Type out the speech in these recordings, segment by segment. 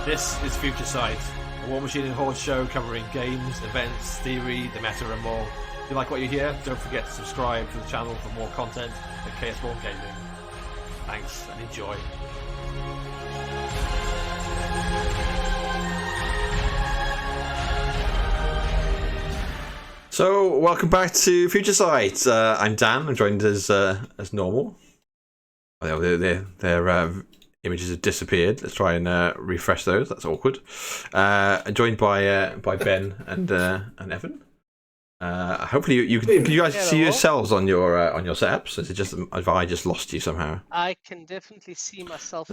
This is Future Sight, a Warmachine and Hordes show covering games, events, theory, the meta and more. If you like what you hear, don't forget to subscribe to the channel for more content at KS1 Gaming. Thanks and enjoy. So, welcome back to Future Sight. I'm Dan. I'm joined as normal. Their images have disappeared. Let's try and refresh those. That's awkward. Joined by Ben and Evan. Hopefully you guys see yourselves on your setups. Is it just have I just lost you somehow? I can definitely see myself.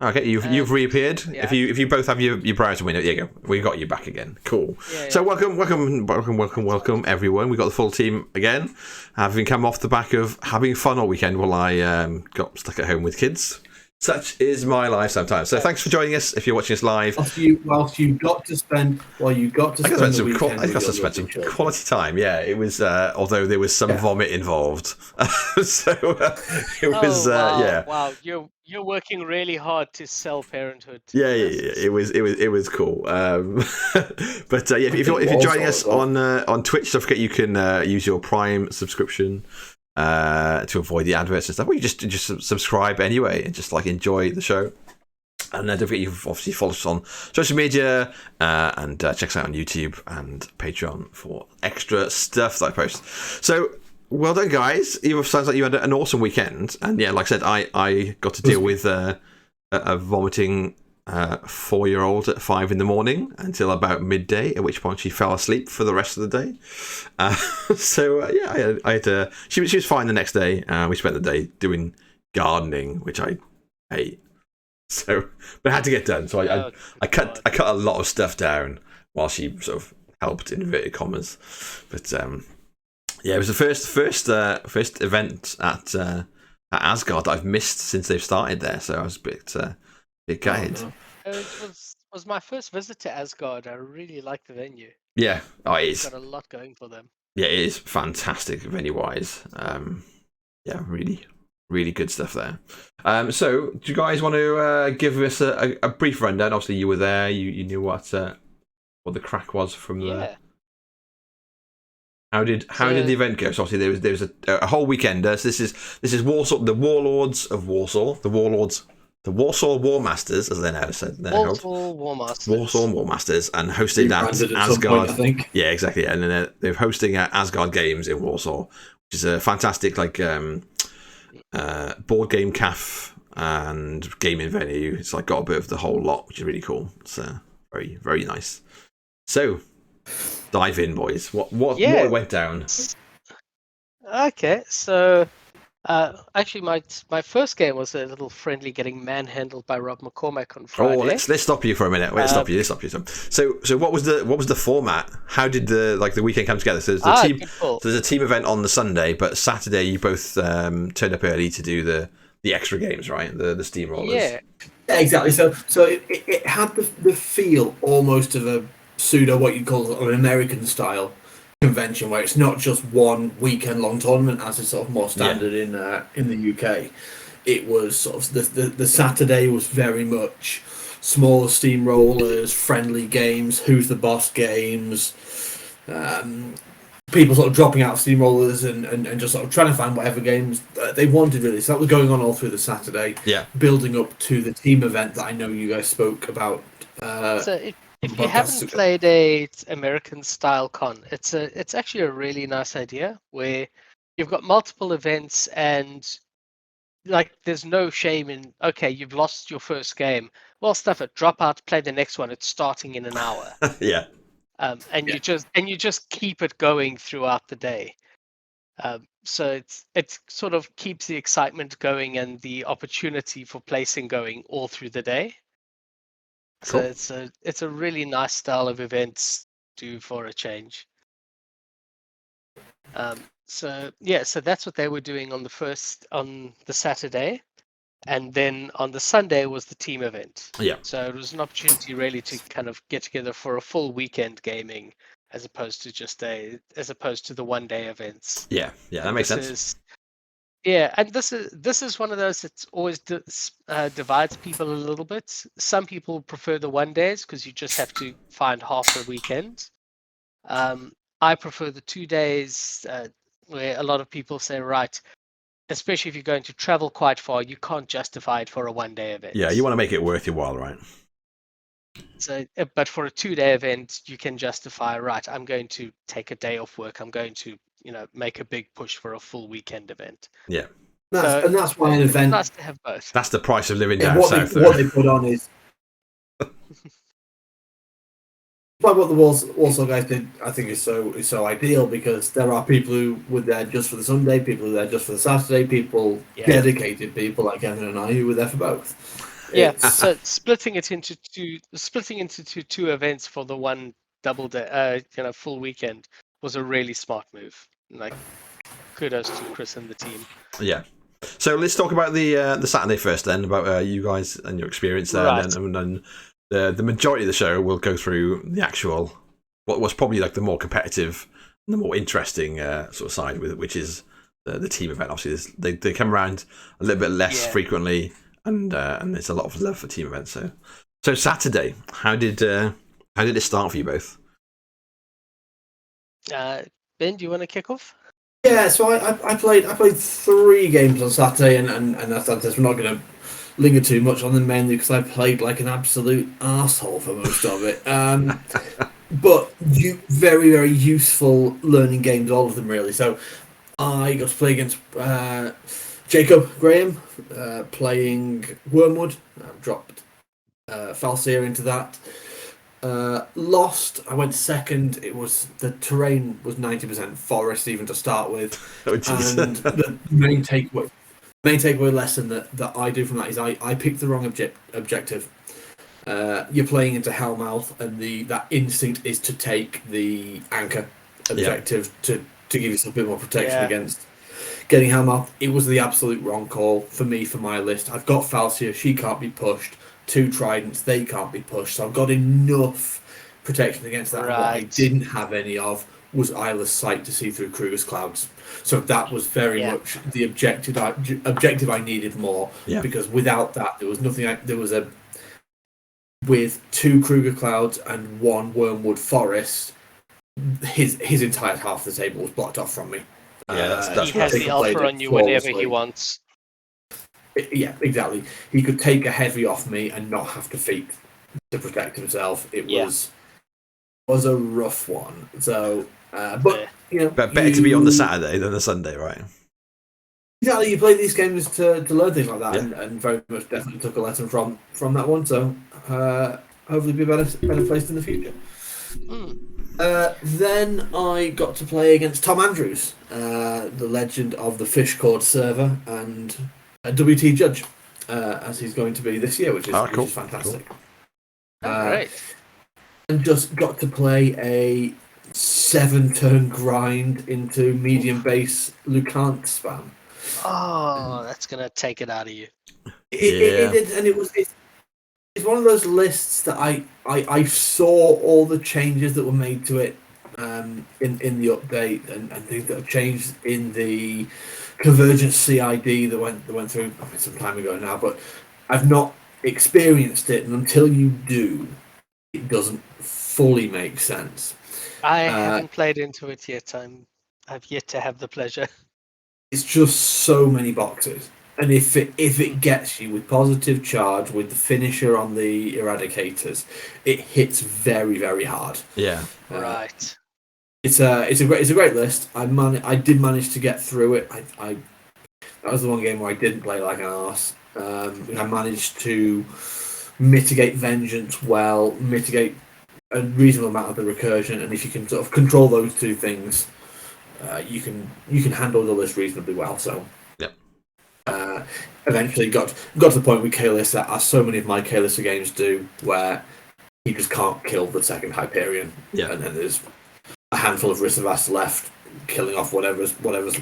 Okay, you've reappeared. Yeah. If you both have your browser window, there you go. We got you back again. Cool. Yeah. So welcome everyone. We got the full team again, having come off the back of having fun all weekend while I got stuck at home with kids. Such is my life sometimes. So thanks for joining us. If you're watching us live, whilst you got to spend the weekend, I got to spend some quality time. Yeah, it was. Although there was some vomit involved, so it was. Yeah. Wow, you're working really hard to sell parenthood. Yeah. It was cool. But yeah, if you're joining us on Twitch, don't forget you can use your Prime subscription to avoid the adverts and stuff. Or you just subscribe anyway and just like enjoy the show. And don't forget you've obviously followed us on social media and check us out on YouTube and Patreon for extra stuff that I post. So well done, guys. It sounds like you had an awesome weekend. And yeah, like I said, I got to deal with a vomiting 4-year-old at 5 a.m. until about midday, at which point she fell asleep for the rest of the day. Yeah, I had she was fine the next day. We spent the day doing gardening, which I hate. So, but it had to get done. So I cut a lot of stuff down while she sort of helped, in inverted commas. But yeah, it was the first event at Asgard that I've missed since they've started there. So I was a bit gutted. Oh, no. It was my first visit to Asgard. I really like the venue. Yeah, it is. It's got a lot going for them. Yeah, it is fantastic venue wise. Yeah, really, really good stuff there. So, do you guys want to give us a brief rundown? Obviously, you were there. You knew what the crack was from the. How did the event go? So obviously there was a whole weekend. So this is Walsall, the Warlords of Walsall, the Walsall Warmasters, as they're now said. Walsall Warmasters. Walsall Warmasters, and hosted at Asgard. Point, I think. Yeah, exactly. And then they're hosting at Asgard Games in Walsall, which is a fantastic board game cafe and gaming venue. It's like got a bit of the whole lot, which is really cool. It's very, very nice. So dive in, boys. What went down? Okay, so actually my first game was a little friendly getting manhandled by Rob McCormack on Friday. Oh, let's stop you for a minute. Let's stop you. So what was the format? How did the weekend come together? So there's a team event on the Sunday, but Saturday you both turned up early to do the extra games, right? The steamrollers. Yeah, exactly. So it had the feel almost of a pseudo what you'd call an American style convention, where it's not just one weekend long tournament as is sort of more standard in the UK. It was sort of the Saturday was very much smaller steamrollers, friendly games, who's the boss games, people sort of dropping out of steamrollers and just sort of trying to find whatever games they wanted, really. So that was going on all through the Saturday, building up to the team event that I know you guys spoke about. If you haven't played a American style con, it's actually a really nice idea where you've got multiple events and like there's no shame in you've lost your first game. Well, stuff it, drop out, play the next one. It's starting in an hour. Yeah. You just keep it going throughout the day. So it sort of keeps the excitement going and the opportunity for placing going all through the day. Cool. So it's a really nice style of events to do for a change. So that's what they were doing on the Saturday, and then on the Sunday was the team event. Yeah. So it was an opportunity really to kind of get together for a full weekend gaming, as opposed to the 1 day events. Yeah, that makes sense. Yeah, and this is one of those that always divides people a little bit. Some people prefer the 1 days because you just have to find half the weekend. I prefer the 2 days where a lot of people say, right, especially if you're going to travel quite far, you can't justify it for a 1 day event. Yeah, you want to make it worth your while, right? So, but for a 2 day event, you can justify, right, I'm going to take a day off work. I'm going to, make a big push for a full weekend event. Yeah. That's why an event. It's nice to have both. That's the price of living down south. What they put on is. But what the Walsall guys did, I think, is so ideal because there are people who were there just for the Sunday, people who were there just for the Saturday, dedicated people like Evan and I who were there for both. Yeah, so splitting into two events for the one double day, full weekend was a really smart move. Like, kudos to Chris and the team. Yeah. So let's talk about the Saturday first, then, about you guys and your experience there, right. and then the majority of the show will go through the actual what was probably like the more competitive, and the more interesting sort of side with it, which is the team event. Obviously, they come around a little bit less frequently. And there's a lot of love for team events. So Saturday, how did it start for you both? Ben, do you want to kick off? Yeah, so I played 3 games on Saturday, and that's we're not going to linger too much on them mainly because I played like an absolute arsehole for most of it. But very, very useful learning games, all of them really. So I got to play against Jacob Graham, playing Wormwood. Dropped Falsier into that. Lost. I went second. The terrain was 90% forest even to start with. Oh, and the main takeaway lesson that I do from that is I picked the wrong objective. You're playing into Hellmouth, and that instinct is to take the anchor objective to give yourself a bit more protection against getting Hellmouth. It was the absolute wrong call for me, for my list. I've got Falsier, she can't be pushed. 2 Tridents, they can't be pushed. So I've got enough protection against that. Right. What I didn't have any of was Eyeless Sight to see through Kruger's Clouds. So that was very much the objective I needed more. Yeah. Because without that, there was nothing. With 2 Kruger Clouds and 1 Wormwood Forest, his entire half of the table was blocked off from me. That's he has the alpha on you whenever he wants. Yeah, exactly. He could take a heavy off me and not have to feat to protect himself. It was a rough one. So, but better to be on the Saturday than the Sunday, right? Exactly. You play these games to learn things like that, and very much definitely took a lesson from that one. So, hopefully, be a better placed in the future. Then I got to play against Tom Andrews, the legend of the Fishcord server, and a WT judge, as he's going to be this year, which is fantastic. Cool. Right. And just got to play a 7-turn grind into medium base Lucant spam. Oh, that's going to take it out of you. It did, and it's one of those lists that I saw all the changes that were made to it in the update and things that have changed in the Convergence CID that went through some time ago now, but I've not experienced it, and until you do, it doesn't fully make sense. I haven't played into it yet. I've yet to have the pleasure. It's just so many boxes. And if it gets you with positive charge, with the finisher on the Eradicators, it hits very, very hard. Yeah. Right. It's a great list. I did manage to get through it. That was the one game where I didn't play like an arse. I managed to mitigate Vengeance well, mitigate a reasonable amount of the recursion, and if you can sort of control those 2 things, you can handle the list reasonably well. So. Eventually got to the point with Kalista, as so many of my Kalista games do, where you just can't kill the second Hyperion. Yeah. And then there's a handful of Risavast left, killing off whatever's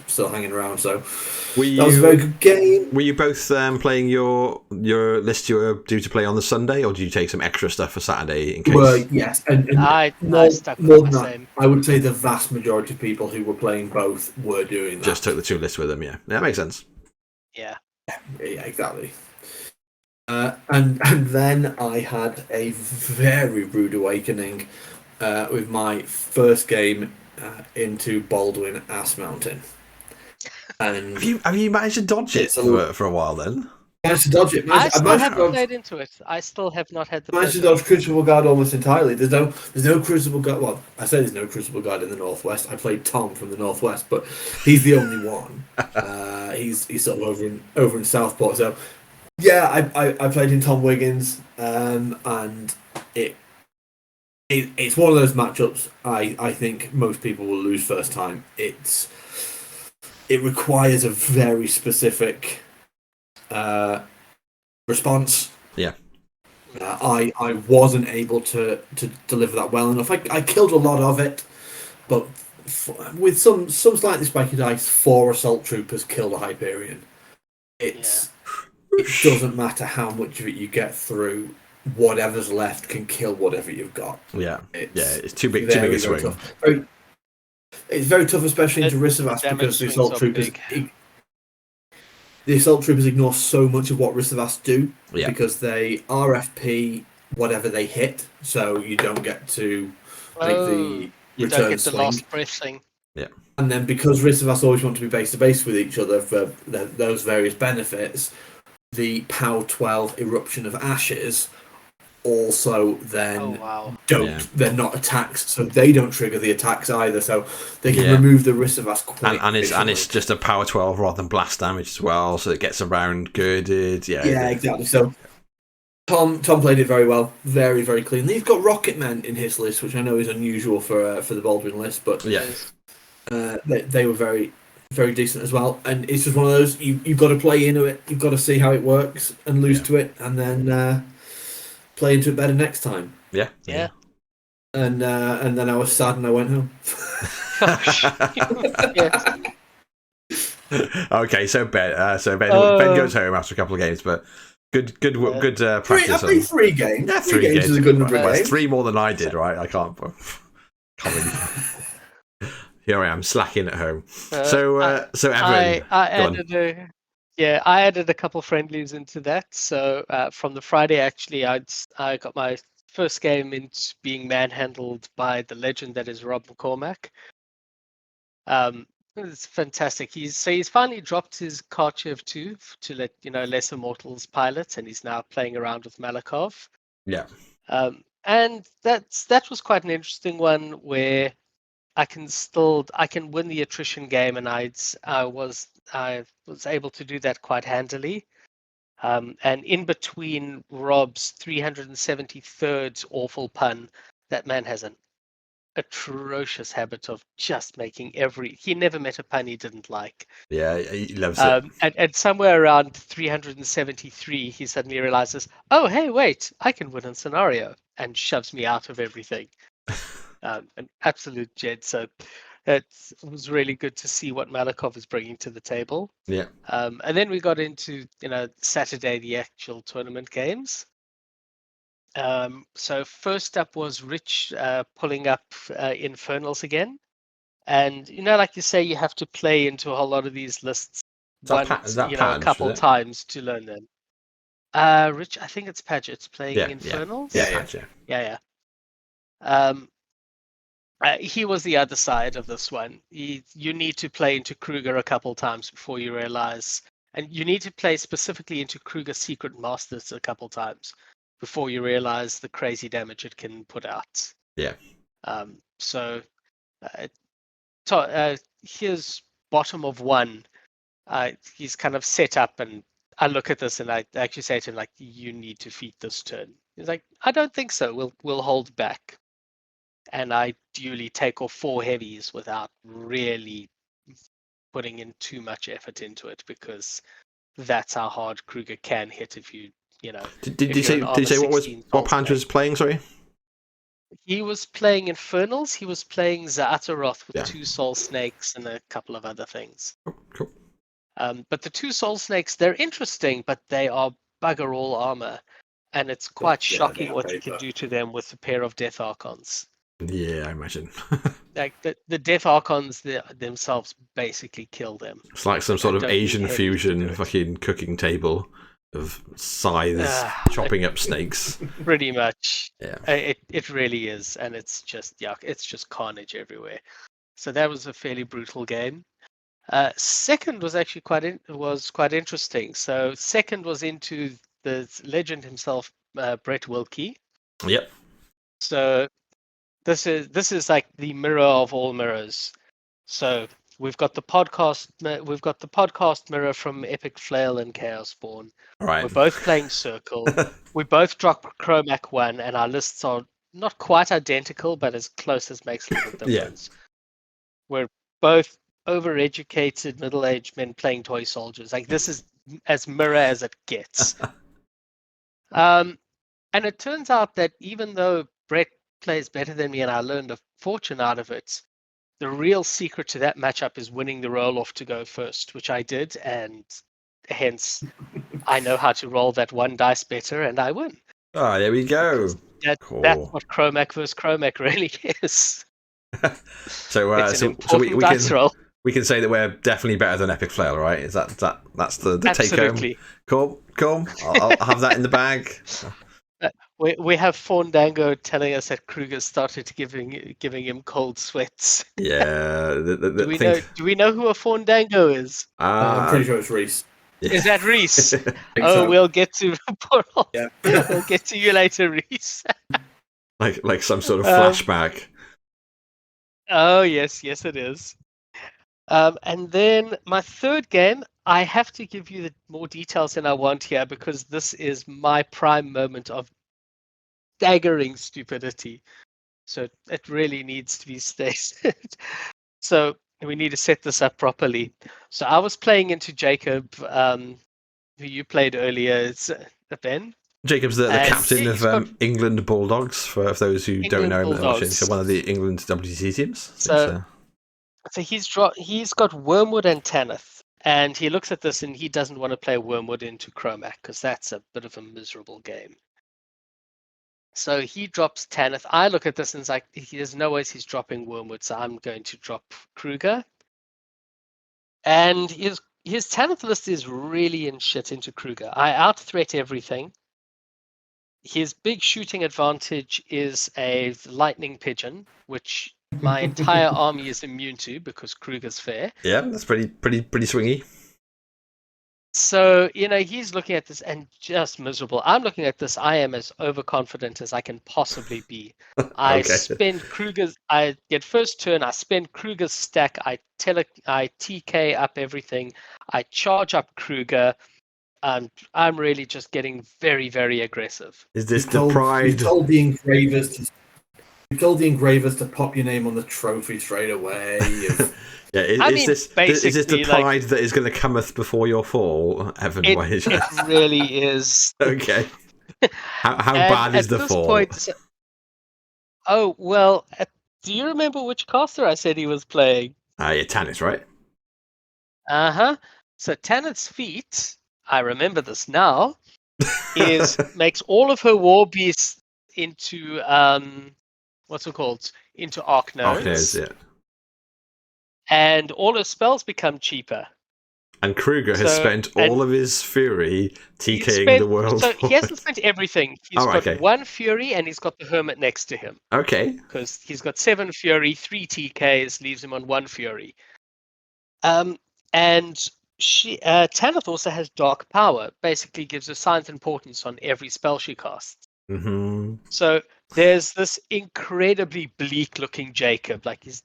still hanging around. So that was a very good game. Were you both playing your list you were due to play on the Sunday, or did you take some extra stuff for Saturday in case? Well, yes. And I stuck with the same. I would say the vast majority of people who were playing both were doing that. Just took the 2 lists with them, yeah. That makes sense. Yeah. Yeah, exactly. And then I had a very rude awakening with my first game into Baldwin Ass Mountain. And Have you managed to dodge it for a while then? Managed to dodge it. I still haven't played into it. I still have not had the managed to dodge Crucible Guard almost entirely. There's no Crucible Guard. Well, I say there's no Crucible Guard in the Northwest. I played Tom from the Northwest, but he's the only one. He's sort of over in Southport. So yeah, I played in Tom Wiggins, and it's one of those matchups. I think most people will lose first time. It requires a very specific response. Yeah. I wasn't able to deliver that well enough. I killed a lot of it, but with some slightly spiky dice, 4 assault troopers killed a Hyperion. It doesn't matter how much of it you get through. Whatever's left can kill whatever you've got. Yeah, it's too big a swing. Tough. It's very tough, especially into Risavas, because the assault troopers. The assault troopers ignore so much of what Risavas do because they RFP whatever they hit, so you don't get to make the return swing. The last breath thing. Yeah. And then because Risavas always want to be base to base with each other for those various benefits, the POW 12 Eruption of Ashes also then they're not attacks, so they don't trigger the attacks either, so they can remove the Risavas quite and it's just a power 12 rather than blast damage as well, so it gets around girded. Yeah, exactly. So Tom played it very well, very, very clean. He's got Rocketmen in his list, which I know is unusual for the Baldwin list, but they were very, very decent as well. And it's just one of those, you've got to play into it, you've got to see how it works and lose to it, and then play into it better next time. Yeah. And then I was sad and I went home. Okay, so Ben goes home after a couple of games, but good practice. I played 3 games. Yeah, 3 games is a good number of games. 3 more than I did, right? I can't really. Here I am slacking at home. So Evan, I added a couple friendlies into that. So from the Friday, actually, I got my first game into being manhandled by the legend that is Rob McCormack. It's fantastic. He's finally dropped his Kharchev 2 to let lesser mortals pilot, and he's now playing around with Malakov. Yeah. And that was quite an interesting one where I can win the attrition game, and I was able to do that quite handily. And in between Rob's 373rd awful pun, that man has an atrocious habit of just making he never met a pun he didn't like. Yeah, he loves it. And somewhere around 373, he suddenly realizes, oh, hey, wait, I can win a scenario, and shoves me out of everything. An absolute jet. So it was really good to see what Malakov is bringing to the table. Yeah. And then we got into Saturday, the actual tournament games. So first up was Rich pulling up Infernals again, and like you say, you have to play into a whole lot of these lists a couple times to learn them. Rich, I think it's Paget's playing Infernals. Yeah. He was the other side of this one. You need to play into Kruger a couple times before you realize, and you need to play specifically into Kruger Secret Masters a couple times before you realize the crazy damage it can put out. Yeah. So here's bottom of 1. He's kind of set up, and I look at this and I actually say to him, like, you need to feed this turn. He's like, I don't think so. We'll hold back. And I duly take off 4 heavies without really putting in too much effort into it, because that's how hard Kruger can hit if you Did you say what Panch was playing? Sorry. He was playing Infernals. He was playing Zaataroth with 2 Soul Snakes and a couple of other things. Oh, cool. But the 2 Soul Snakes, they're interesting, but they are bugger all armor, and it's quite shocking what you can do to them with a pair of Death Archons. Yeah, I imagine. Like the Death Archons themselves basically kill them. It's like some Like, I sort of don't need Asian heavies to do fusion it. fucking cooking table of scythes chopping up snakes. Pretty much. Yeah. It really is, and it's just it's just carnage everywhere. So that was a fairly brutal game. Second was actually quite interesting. So second was into the legend himself, Brett Wilkie. Yep. So this is like the mirror of all mirrors. So we've got the podcast mirror from Epic Flail and Chaos Spawn. All right. We're both playing Circle. We both drop Chromac 1, and our lists are not quite identical, but as close as makes a little difference. We're both overeducated middle-aged men playing toy soldiers. Like, this is as mirror as it gets. And it turns out that even though Brett plays better than me and I learned a fortune out of it, the real secret to that matchup is winning the roll-off to go first, which I did, and hence I know how to roll that one dice better, and I win. Oh, there we go. Cool. That's what Chromac versus Chromac really is. So we can say that we're definitely better than Epic Flail, right? Is that's the take home? Cool. I'll have that in the bag. We have Fandango telling us that Kruger started giving him cold sweats. Yeah. Do we know who a Fandango is? I'm pretty sure it's Reese. Yeah. Is that Reese? So. We'll get to yeah. We'll get to you later, Reese. like some sort of flashback. Oh yes, it is. And then my third game, I have to give you more details than I want here because this is my prime moment of staggering stupidity. So it really needs to be stated. So we need to set this up properly. So I was playing into Jacob, who you played earlier. It's Ben. Jacob's the captain of England Bulldogs, for those who don't know him. Watching. So one of the England WTC teams. So he's got Wormwood and Tanith. And he looks at this and he doesn't want to play Wormwood into Chromac because that's a bit of a miserable game. So he drops Tanith. I look at this and it's like, there's no ways he's dropping Wormwood, so I'm going to drop Kruger. And his Tanith list is really in shit into Kruger. I out-threat everything. His big shooting advantage is a lightning pigeon, which my entire army is immune to because Kruger's fair. Yeah, that's pretty swingy. So, he's looking at this and just miserable. I'm looking at this. I am as overconfident as I can possibly be. I get first turn. I spend Kruger's stack. I TK up everything. I charge up Kruger. I'm really just getting very, very aggressive. Is this the pride? You told the engravers to pop your name on the trophy straight away. Yeah, is this the pride that is going to cometh before your fall, Evan? It really is. Okay. How bad is the fall? Do you remember which caster I said he was playing? Yeah, Tanith, right? Uh-huh. So Tanith's feat, I remember this now, makes all of her war beasts into what's it called? Into Arc Nodes. Yeah. And all her spells become cheaper. And Kruger has spent all of his fury TKing the world. So he hasn't spent everything. He's got 1 fury and he's got the hermit next to him. Okay. Because he's got 7 fury, 3 TKs, leaves him on 1 fury. And Tanith also has dark power. Basically gives her signs and portents on every spell she casts. Mm-hmm. So there's this incredibly bleak-looking Jacob. Like his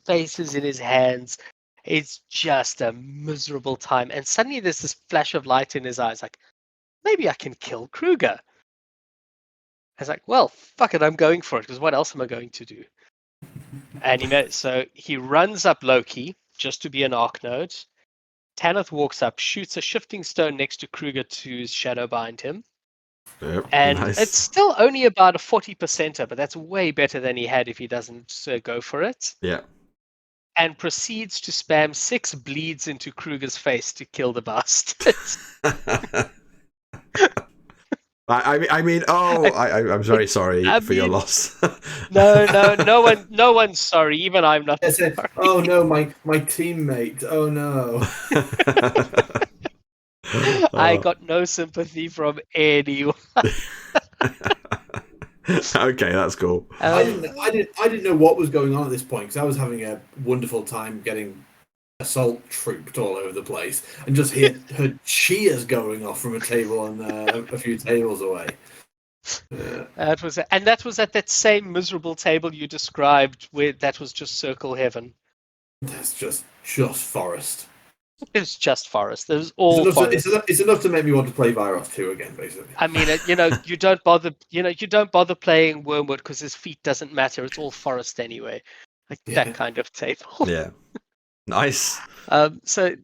face is in his hands. It's just a miserable time. And suddenly there's this flash of light in his eyes. Like, maybe I can kill Kruger. I was like, well, fuck it, I'm going for it. Because what else am I going to do? And so he runs up Loki just to be an Arc Node. Tanith walks up, shoots a shifting stone next to Kruger to shadow bind him. Yep, and nice. It's still only about a 40%er, but that's way better than he had if he doesn't go for it. Yeah. And proceeds to spam 6 bleeds into Kruger's face to kill the bastard. I'm very sorry for your loss. No one's sorry. Even I'm not sorry. Oh no, my teammate. Oh no. I got no sympathy from anyone. Okay, that's cool. I didn't know what was going on at this point because I was having a wonderful time getting assault trooped all over the place and just heard cheers going off from a table on a few tables away. That was at that same miserable table you described, where that was just circle heaven. That's just forest. It was just forest. There was all forest. It's enough to make me want to play Virus 2 again, basically. I mean, you don't bother playing Wormwood because his feet doesn't matter. It's all forest anyway, that kind of table. Yeah, nice. So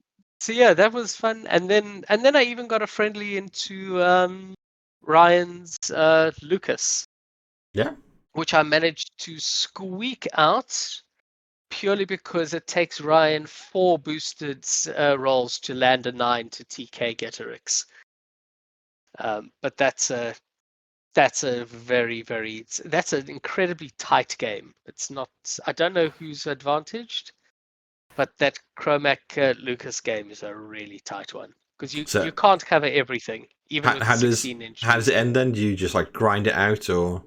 yeah, that was fun. And then I even got a friendly into Ryan's Lucas. Yeah. Which I managed to squeak out purely because it takes Ryan 4 boosted rolls to land a 9 to TK Getorix. But that's a very, very that's an incredibly tight game. It's not. I don't know who's advantaged, but that Chromac Lucas game is a really tight one because you can't cover everything. Even with 16-inch. How does it end then? Do you just grind it out or?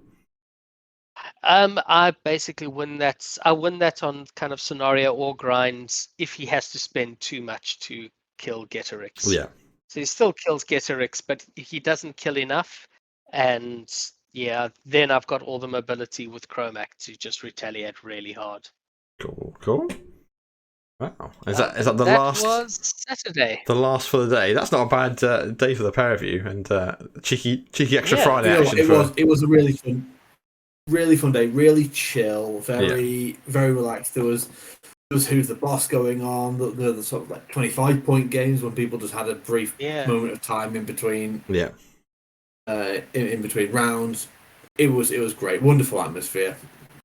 I basically win that. I win that on kind of scenario or grinds if he has to spend too much to kill Getorix. Yeah. So he still kills Getorix, but he doesn't kill enough. And yeah, then I've got all the mobility with Chromac to just retaliate really hard. Cool. Wow. Is that the last? That was Saturday. The last for the day. That's not a bad day for the pair of you, and cheeky extra Friday action. It was a really fun day, really chill, very relaxed. There was Who's the Boss going on, the sort of 25-point games when people just had a brief moment of time in between. Yeah. In between rounds, it was great, wonderful atmosphere.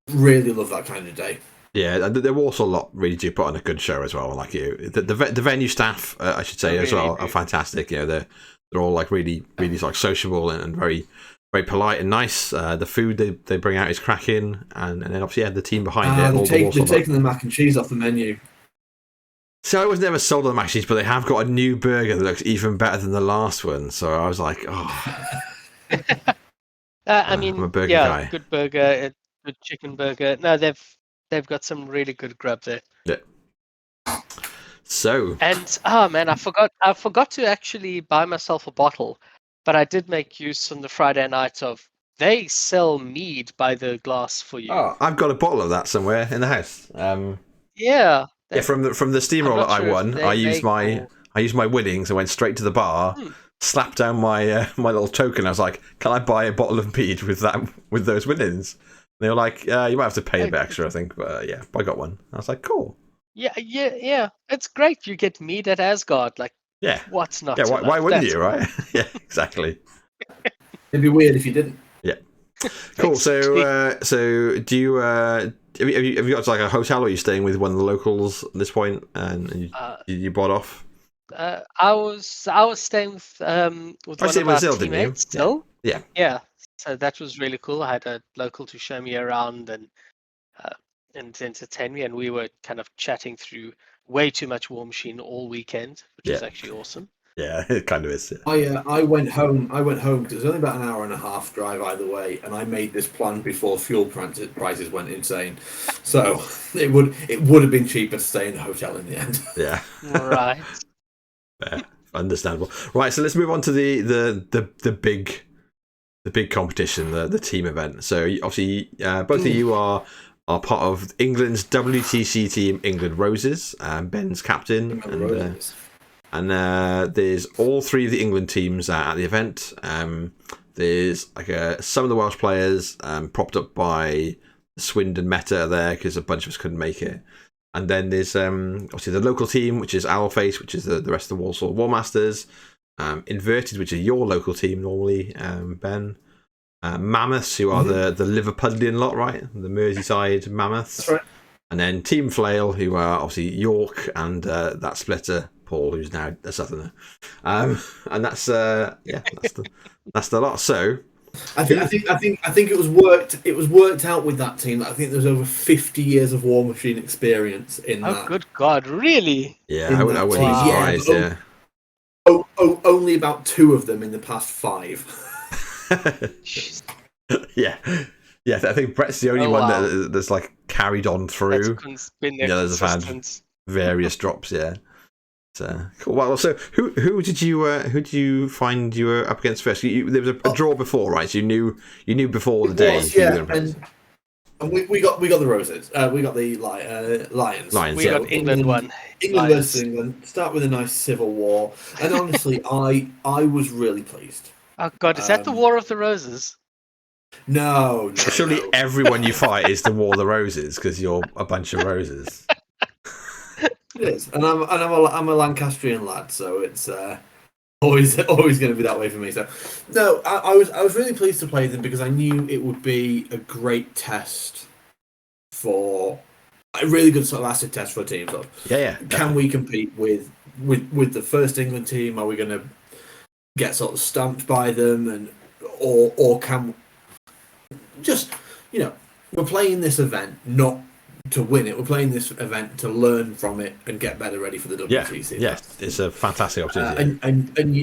Really love that kind of day. Yeah, the Walsall lot really do put on a good show as well. The venue staff, I should say, as well, are fantastic. They're all really sociable and very, very polite and nice. The food they bring out is cracking, and then obviously the team behind it. They've taken the mac and cheese off the menu. So I was never sold on the mac and cheese, but they have got a new burger that looks even better than the last one. So I was like, oh. I mean, I'm a burger guy. Good burger, good chicken burger. No, they've got some really good grub there. Yeah. So. And man, I forgot to actually buy myself a bottle, but I did make use on the Friday night of they sell mead by the glass for you. Oh, I've got a bottle of that somewhere in the house. Yeah. Yeah, from the steamroller I won, I used my winnings and went straight to the bar, slapped down my my little token. I was like, "Can I buy a bottle of mead with those winnings?" And they were like, "You might have to pay a bit extra, I think." But yeah, I got one. I was like, "Cool." Yeah. It's great. You get mead at Asgard. What's not? Yeah, why wouldn't you, right? Yeah, exactly. It'd be weird if you didn't. Yeah. Cool. So do you? Have you got a hotel, or are you staying with one of the locals at this point, and you bought off? I was staying with one of our teammates still. Yeah. So that was really cool. I had a local to show me around and entertain me, and we were kind of chatting through way too much Warmachine all weekend, which was actually awesome. Yeah, it kind of is. Yeah. I went home because it was only about an hour and a half drive either way, and I made this plan before fuel prices went insane. So it would have been cheaper to stay in the hotel in the end. Yeah. Right. Yeah, understandable. Right, so let's move on to the big competition, the team event. So obviously, both of you are part of England's WTC team, England Roses. Ben's captain, and there's all 3 of the England teams at the event. There's some of the Welsh players propped up by Swindon Meta there because a bunch of us couldn't make it. And then there's obviously the local team, which is Owlface, which is the rest of the Walsall Warmasters. Inverted, which is your local team normally, Ben. Mammoths, who are the Liverpudlian lot, right? The Merseyside Mammoths. That's right. And then Team Flail, who are obviously York and that splitter Paul, who's now a Southerner. And that's that's the lot. So I think it was worked. It was worked out with that team. I think there's over 50 years of Warmachine experience in that. Oh, good God! Really? Yeah, I wouldn't be surprised. Yeah. Only about 2 of them in the past 5. Yeah. I think Brett's the only one that's like carried on through. Been there Others have had various drops. Yeah. So cool. Well, so who did you find you were up against first? There was a draw before, right? So you knew before the day. And we got the Roses. We got the Lions. Lions. We got England one. England versus England. Start with a nice civil war. And honestly, I was really pleased. Oh God, is that the War of the Roses? No. Surely everyone you fight is the War of the Roses because you're a bunch of roses. It is, and I'm a Lancastrian lad, so it's always going to be that way for me. So, no, I was really pleased to play them because I knew it would be a great test for a really good sort of acid test for teams. Can we compete with the first England team? Are we going to get sort of stamped by them, and or can just we're playing this event not to win it. We're playing this event to learn from it and get better ready for the WTC. Yeah, it's a fantastic opportunity. And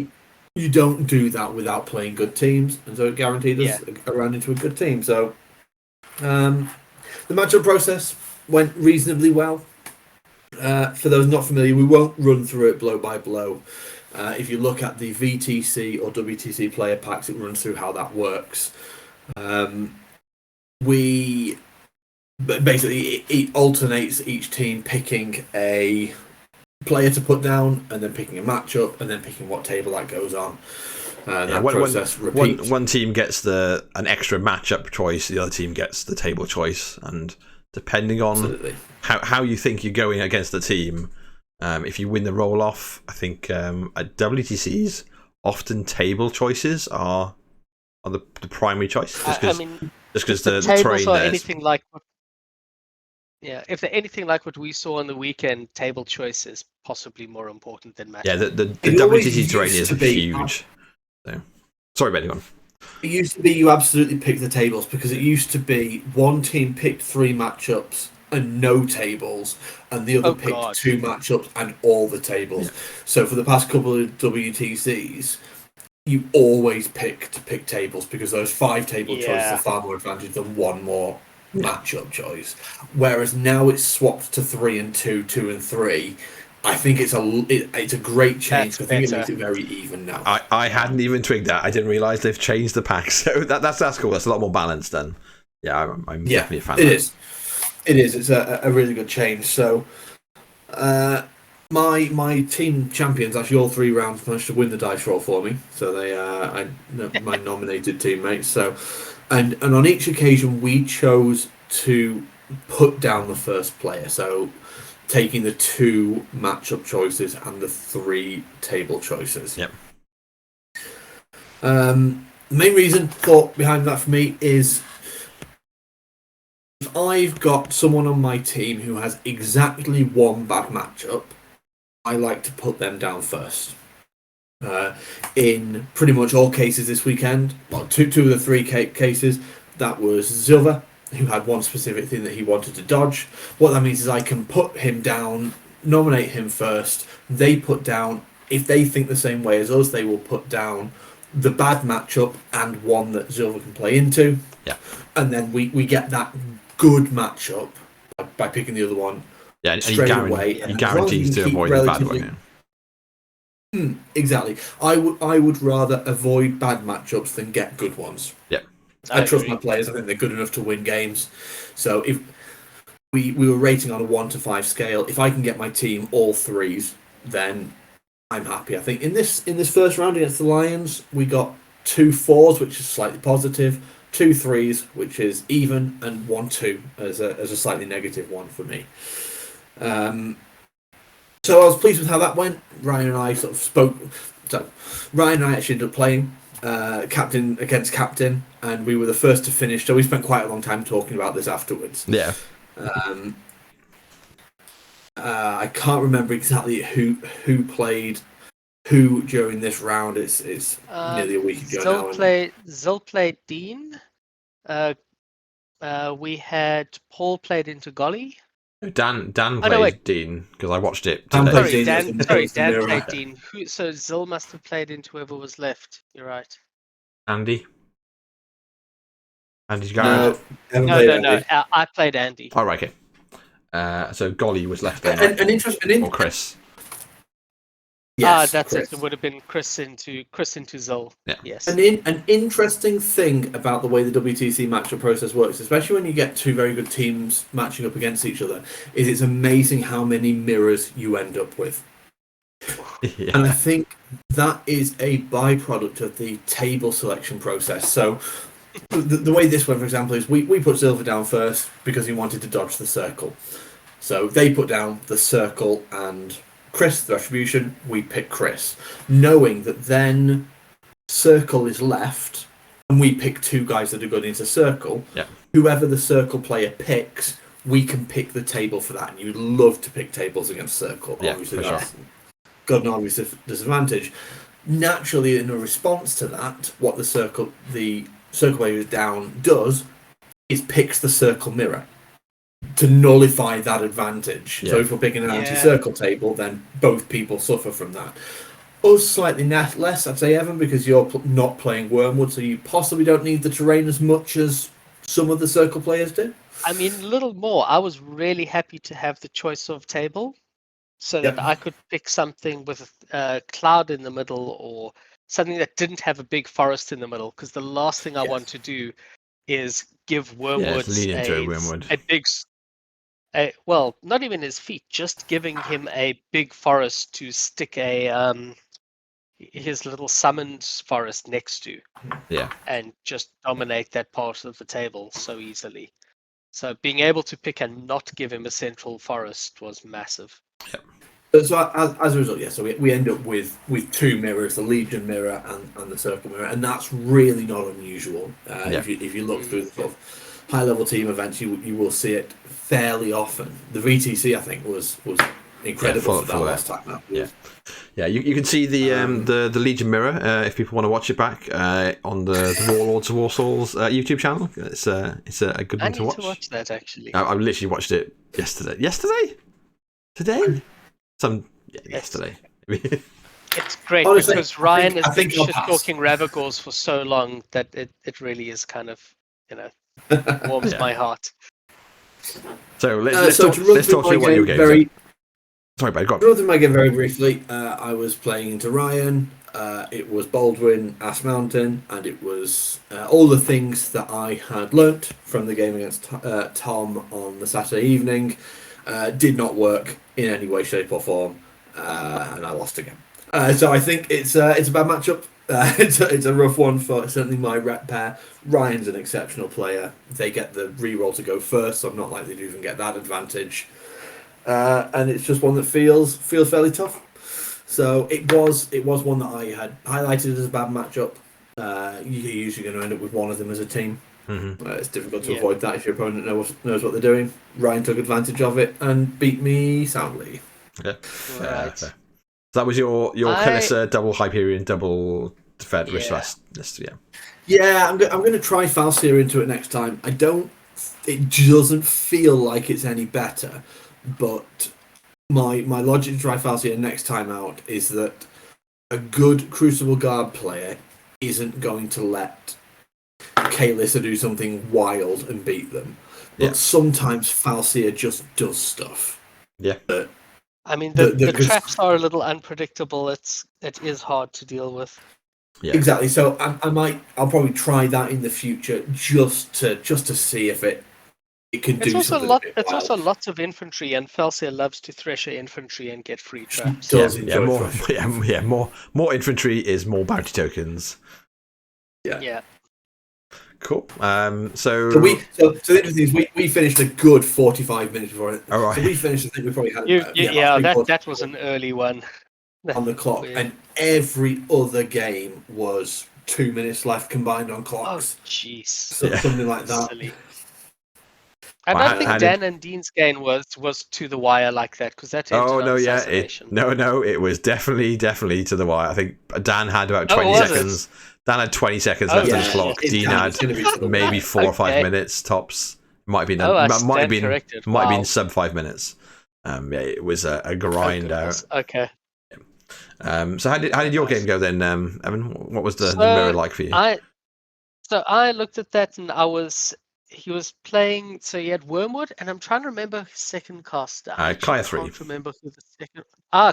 you don't do that without playing good teams, and so it guaranteed us a round into a good team. So the matchup process went reasonably well. For those not familiar, we won't run through it blow by blow. If you look at the VTC or WTC player packs, it runs through how that works. But basically, it alternates each team picking a player to put down, and then picking a matchup, and then picking what table that goes on. That process repeats. One team gets an extra matchup choice, the other team gets the table choice, and depending on how you think you're going against the team, if you win the roll-off, I think at WTCs, often table choices are the primary choice. Just because the tables terrain are there anything like what, if they're anything like what we saw on the weekend, table choice is possibly more important than match. Yeah, the WTC terrain is huge. So, sorry, Ben, go on. It used to be you absolutely pick the tables because it used to be one team picked 3 matchups and no tables, and the other picked 2 matchups and all the tables. Yeah. So for the past couple of WTCs, you always pick tables because those 5 table choices are far more advantage than 1 more matchup choice. Whereas now it's swapped to 3 and 2, 2 and 3. I think it's a great change. I think it makes it very even now. I hadn't even twigged that. I didn't realise they've changed the pack, so that's cool. That's a lot more balanced then. Yeah, I'm definitely a fan. It is. It's a really good change. So, my team champions actually all 3 rounds managed to win the dice roll for me. So they my nominated teammates. So, and on each occasion we chose to put down the first player. So, taking the 2 matchup choices and the 3 table choices. Yep. The main thought behind that for me is if I've got someone on my team who has exactly 1 bad matchup, I like to put them down first. In pretty much all cases this weekend, well, two of the 3 cases, that was Silva, who had 1 specific thing that he wanted to dodge. What that means is I can put him down, nominate him first. They put down, if they think the same way as us, they will put down the bad matchup and one that Silva can play into. Yeah. And then we get that good matchup by picking the other one. Yeah, and you guarantee to avoid the bad one. Yeah. Exactly. I would rather avoid bad matchups than get good ones. Yeah. I trust my players. I think they're good enough to win games. So if we were rating on a 1 to 5 scale, if I can get my team all 3s, then I'm happy. I think in this first round against the Lions, we got 2 4s, which is slightly positive, 2 3s, which is even, and 1 2 as a slightly negative one for me. So I was pleased with how that went. Ryan and I sort of spoke. So Ryan and I actually ended up playing captain against captain, and we were the first to finish. So we spent quite a long time talking about this afterwards. Yeah. I can't remember exactly who played who during this round. It's nearly a week ago now. Zill played Dean. We had Paul played into Golly. Dan no, played wait. Dean because I watched it Dan today. played Dan Mirror. played Dean. So Zill must have played into whoever was left. You're right. Andy's Garrett. No. I played Andy. Oh, right, okay. So Golly was left there. Or Chris. Yes, that's Chris. it. It would have been Chris into Zill. Yeah. Yes. An interesting thing about the way the WTC matchup process works, especially when you get two very good teams matching up against each other, is it's amazing how many mirrors you end up with. Yeah. And I think that is a byproduct of the table selection process. So the way this went, for example, is we put Silver down first because he wanted to dodge the circle. So they put down the circle and Chris, the retribution, we pick Chris. Knowing that then circle is left and we pick two guys that are good into circle. Yeah. Whoever the circle player picks, we can pick the table for that. And you'd love to pick tables against circle. Yeah, obviously for that's sure. got an obvious disadvantage. Naturally, in a response to that, what the circle player down does is picks the circle mirror to nullify that advantage. Yeah. So if we're picking an anti-circle table, then both people suffer from that. Us slightly less, I'd say, Evan, because you're not playing Wormwood, so you possibly don't need the terrain as much as some of the circle players do. I mean, a little more. I was really happy to have the choice of table so that I could pick something with a cloud in the middle or something that didn't have a big forest in the middle, because the last thing I want to do is give Wormwood a big... well, not even his feet, just giving him a big forest to stick his little summoned forest next to. Yeah. And just dominate that part of the table so easily. So being able to pick and not give him a central forest was massive. Yeah. So as a result, so we end up with two mirrors, the Legion mirror and the Circle mirror, and that's really not unusual. If you look through the sort of high-level team events, you will see it fairly often. The VTC, I think, was incredible for that last time out. Yeah. You can see the Legion mirror if people want to watch it back on the Warlords of Warsall's YouTube channel. It's a good one to watch. I need to watch that actually. I literally watched it yesterday. Today? Yesterday. It's great. Honestly, because Ryan has been I'll shit pass. talking Ravagors for so long that it really is kind of, warms my heart. So let's talk through what your games are. Sorry, bud, go on. Run through my game very briefly. I was playing into Ryan. It was Baldwin, Ass Mountain, and it was all the things that I had learnt from the game against Tom on the Saturday evening. Did not work in any way, shape, or form, and I lost again. So I think it's a bad matchup. It's a rough one for certainly my rep pair. Ryan's an exceptional player. They get the reroll to go first, so I'm not likely to even get that advantage. And it's just one that feels fairly tough. So it was one that I had highlighted as a bad matchup. You're usually going to end up with one of them as a team. Mm-hmm. It's difficult to avoid that if your opponent knows what they're doing. Ryan took advantage of it and beat me soundly. Okay. Right. So that was your Kalissa double Hyperion double Fed list. Yeah, I'm going to try Falseer into it next time. It doesn't feel like it's any better, but my logic to try Falseer next time out is that a good Crucible Guard player isn't going to let Kalissa do something wild and beat them. But sometimes Falseer just does stuff. Yeah. I mean, the traps are a little unpredictable. It is hard to deal with. Yeah. Exactly. So I'll probably try that in the future just to see if it can do something. It's also lots of infantry, and Falseer loves to thresher infantry and get free traps. More infantry is more bounty tokens. Yeah. Cool. So the interesting thing is we finished a good 45 minutes before it. All right. So we finished. I think we probably had. That was an early one. On the clock, and every other game was 2 minutes left combined on clocks. Oh, jeez. Something like that. Silly. I Well, don't think Dan and Dean's game was to the wire like that, because that ended on assassination. It was definitely to the wire. I think Dan had about 20 was it? seconds. Dan had 20 seconds left on his clock. Dean had maybe 4 or 5 minutes tops. Might have been sub 5 minutes. It was a grind out. Okay. So how did your game go then, Evan? What was the mirror like for you? I looked at that, and he was playing. So he had Wormwood, and I'm trying to remember his second caster. Kaya 3. I can't remember who the second.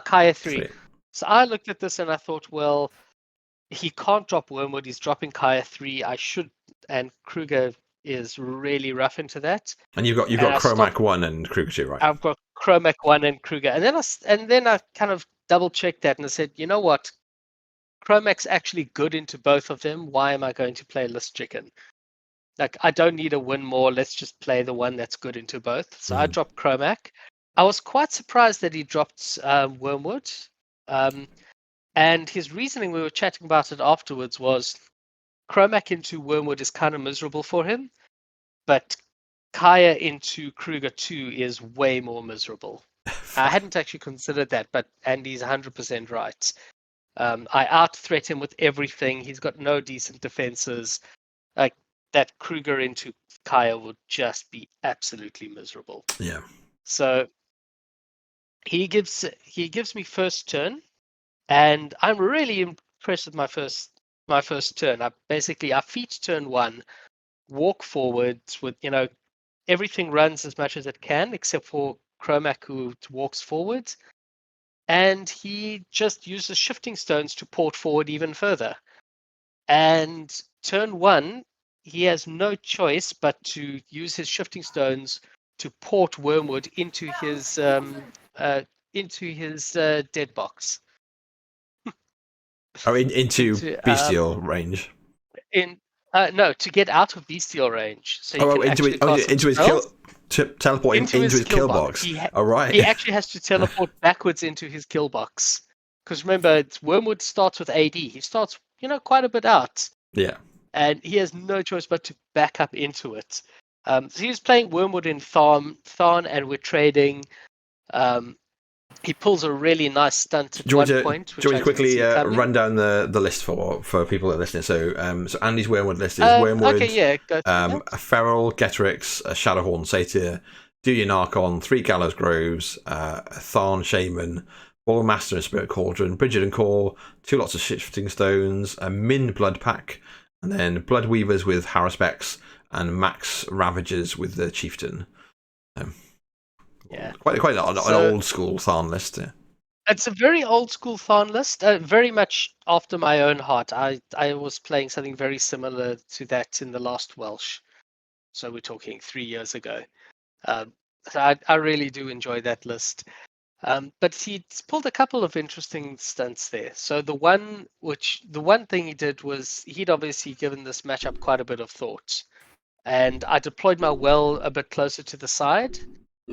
Kaya 3. So I looked at this and I thought, well, he can't drop Wormwood. He's dropping Kaya 3. I should, and Kruger is really rough into that. And you've got Chromac 1 and Kruger 2, right? I've got Chromac 1 and Kruger, and then I kind of double checked that and I said, you know what? Chromac's actually good into both of them. Why am I going to play List Chicken? Like, I don't need a win more. Let's just play the one that's good into both. So I dropped Chromac. I was quite surprised that he dropped Wormwood. And his reasoning, we were chatting about it afterwards, was Chromac into Wormwood is kind of miserable for him. But Kaya into Kruger 2 is way more miserable. I hadn't actually considered that, but Andy's 100% right. I out-threat him with everything. He's got no decent defenses. Like, that Kruger into Kaya would just be absolutely miserable. Yeah. So he gives me first turn, and I'm really impressed with my first turn. I feat turn 1, walk forwards with, everything runs as much as it can, except for Chromac, who walks forward. And he just uses shifting stones to port forward even further. And turn 1, he has no choice but to use his shifting stones to port Wormwood into his dead box. Into bestial range. No, to get out of bestial range. So into his kill. To teleport into his kill box. All right. He actually has to teleport backwards into his kill box. Because remember, Wormwood starts with AD. He starts, quite a bit out. Yeah. And he has no choice but to back up into it. So he's playing Wormwood in Thorn, and we're trading. He pulls a really nice stunt at one point. Do you want to quickly run down the list for people that are listening? So Andy's Wormwood list is Wormwood, a Feral, Getrix, a Shadowhorn Satyr, Duyan Archon, 3 Gallows Groves, a Tharn Shaman, Warmaster and Spirit Cauldron, Bridget and Core, 2 lots of Shifting Stones, a Min Blood Pack, and then Blood Weavers with Haruspecs, and Max Ravagers with the Chieftain. Yeah, quite an old school Tharn list. Yeah. It's a very old school Tharn list, very much after my own heart. I was playing something very similar to that in the last Welsh, so we're talking 3 years ago. So I really do enjoy that list. But he pulled a couple of interesting stunts there. So the one thing he did was he'd obviously given this matchup quite a bit of thought, and I deployed my well a bit closer to the side.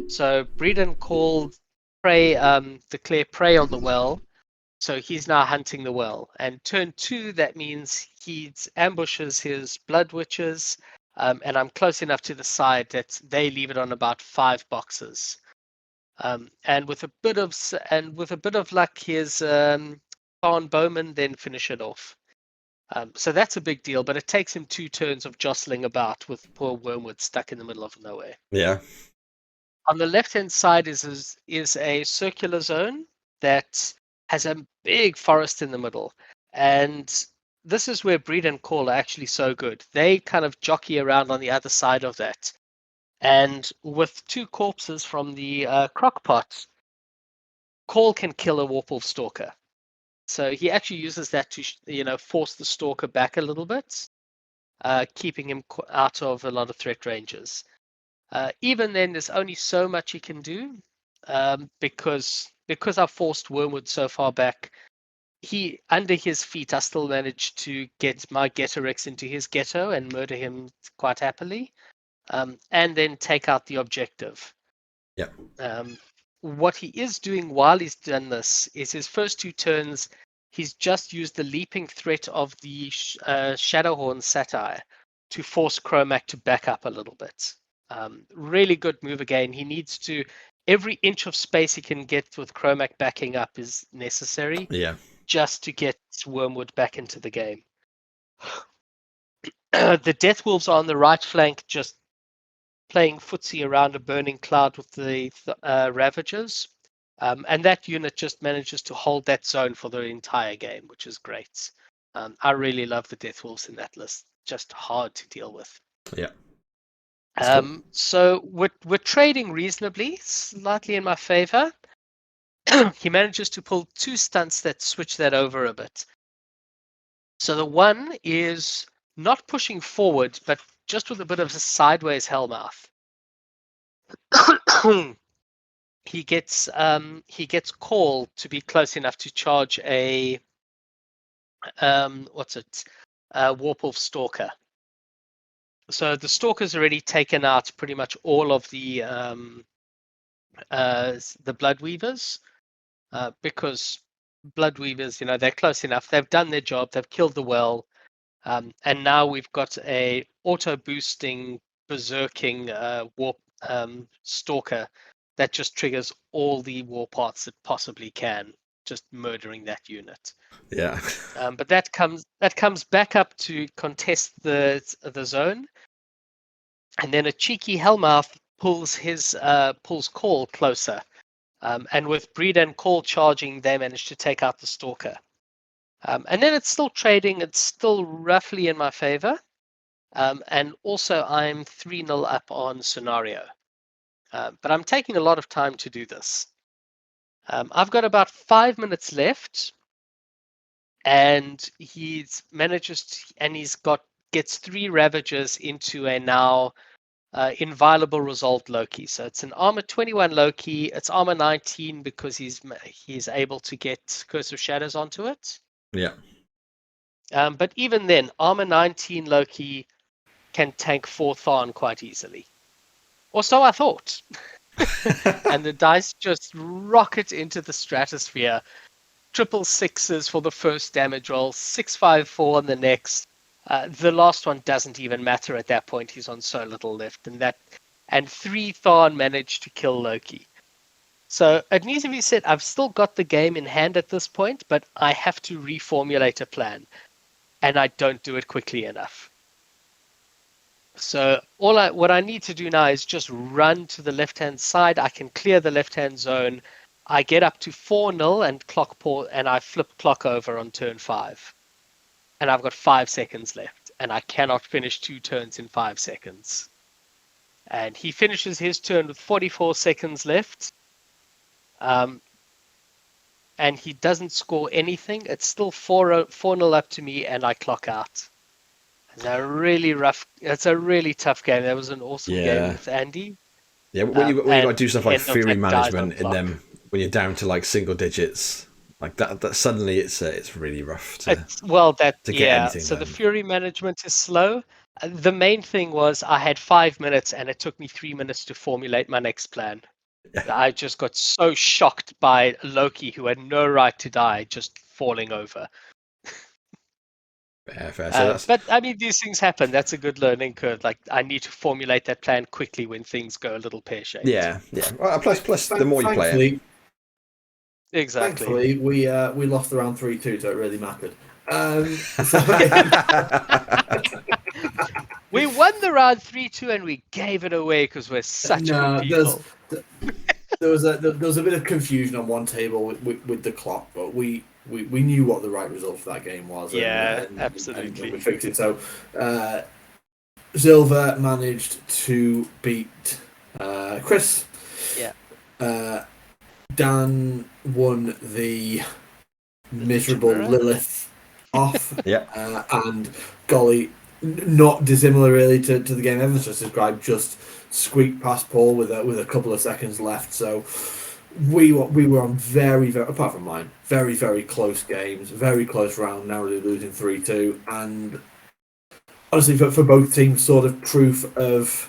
So Breeden called declare prey on the well. So he's now hunting the well. And turn 2, that means he ambushes his blood witches, and I'm close enough to the side that they leave it on about 5 boxes. And with a bit of luck, his Tharn Bowman then finish it off. So that's a big deal, but it takes him 2 turns of jostling about with poor Wormwood stuck in the middle of nowhere. Yeah. On the left-hand side is a circular zone that has a big forest in the middle. And this is where Breed and Call are actually so good. They kind of jockey around on the other side of that. And with 2 corpses from the crockpot, Call can kill a Warpwolf Stalker. So he actually uses that to force the Stalker back a little bit, keeping him out of a lot of threat ranges. Even then, there's only so much he can do, because I forced Wormwood so far back. Under his feet, I still managed to get my Getorix into his ghetto and murder him quite happily, and then take out the objective. Yeah. What he is doing while he's done this is his first 2 turns, he's just used the leaping threat of the Shadowhorn Satire to force Chromac to back up a little bit. Really good move again. He needs to, every inch of space he can get with Chromac backing up is necessary just to get Wormwood back into the game. The Death Wolves are on the right flank, just playing footsie around a burning cloud with the Ravagers. And that unit just manages to hold that zone for the entire game, which is great. I really love the Death Wolves in that list. Just hard to deal with. Yeah. So we're trading reasonably, slightly in my favor. He manages to pull 2 stunts that switch that over a bit. So the one is not pushing forward, but just with a bit of a sideways Hellmouth. He gets called to be close enough to charge a Warpwolf Stalker. So the Stalker's already taken out pretty much all of the Bloodweavers, because Bloodweavers, they're close enough. They've done their job. They've killed the well, and now we've got a auto-boosting, berserking warp Stalker that just triggers all the war parts it possibly can, just murdering that unit. Yeah. But that comes back up to contest the zone, and then a cheeky Hellmouth pulls Call closer, and with Breed and Call charging, they manage to take out the Stalker. And then it's still trading. It's still roughly in my favor, and also I'm 3-0 up on Scenario. But I'm taking a lot of time to do this. I've got about 5 minutes left, and gets 3 Ravagers into a now inviolable resolved Loki. So it's an armor 21 Loki. It's armor 19 because he's able to get Curse of Shadows onto it. Yeah. But even then, armor 19 Loki can tank 4 Thorn quite easily. Or so I thought. And the dice just rocket into the stratosphere. 666s for the first damage roll, 654 on the next. The last one doesn't even matter at that point. He's on so little left, and 3 Thorn managed to kill Loki. So it needs to be said, I've still got the game in hand at this point, but I have to reformulate a plan, and I don't do it quickly enough. So what I need to do now is just run to the left-hand side. I can clear the left-hand zone. I get up to 4-0 and and I flip clock over on turn 5. And I've got 5 seconds left, and I cannot finish 2 turns in 5 seconds. And he finishes his turn with 44 seconds left. And he doesn't score anything. It's still 4-0 up to me, and I clock out. It's a really tough game. That was an awesome game with Andy. Yeah, when you got to do stuff like fury management in them, when you're down to like single digits, like that suddenly it's really rough to get anything. So the fury management is slow. The main thing was I had 5 minutes, and it took me 3 minutes to formulate my next plan. I just got so shocked by Loki, who had no right to die, just falling over. Fair. But I mean, these things happen. That's a good learning curve. Like, I need to formulate that plan quickly when things go a little pear-shaped. Yeah. Well, plus, the more you play it. Exactly. Thankfully, we lost around 3-2, so it really mattered. We won the round 3-2, and we gave it away because we're such good people. There was a bit of confusion on one table with the clock, but we knew what the right result for that game was. Absolutely. And we fixed it. So Silver managed to beat Chris. Yeah. Dan won the miserable Lilith off. Yeah. And Golly, not dissimilar really to the game Evans just described, just squeaked past Paul with a couple of seconds left. So we were on very, very, apart from mine, very, very close games, very close round, narrowly losing 3-2, and honestly for both teams, sort of proof that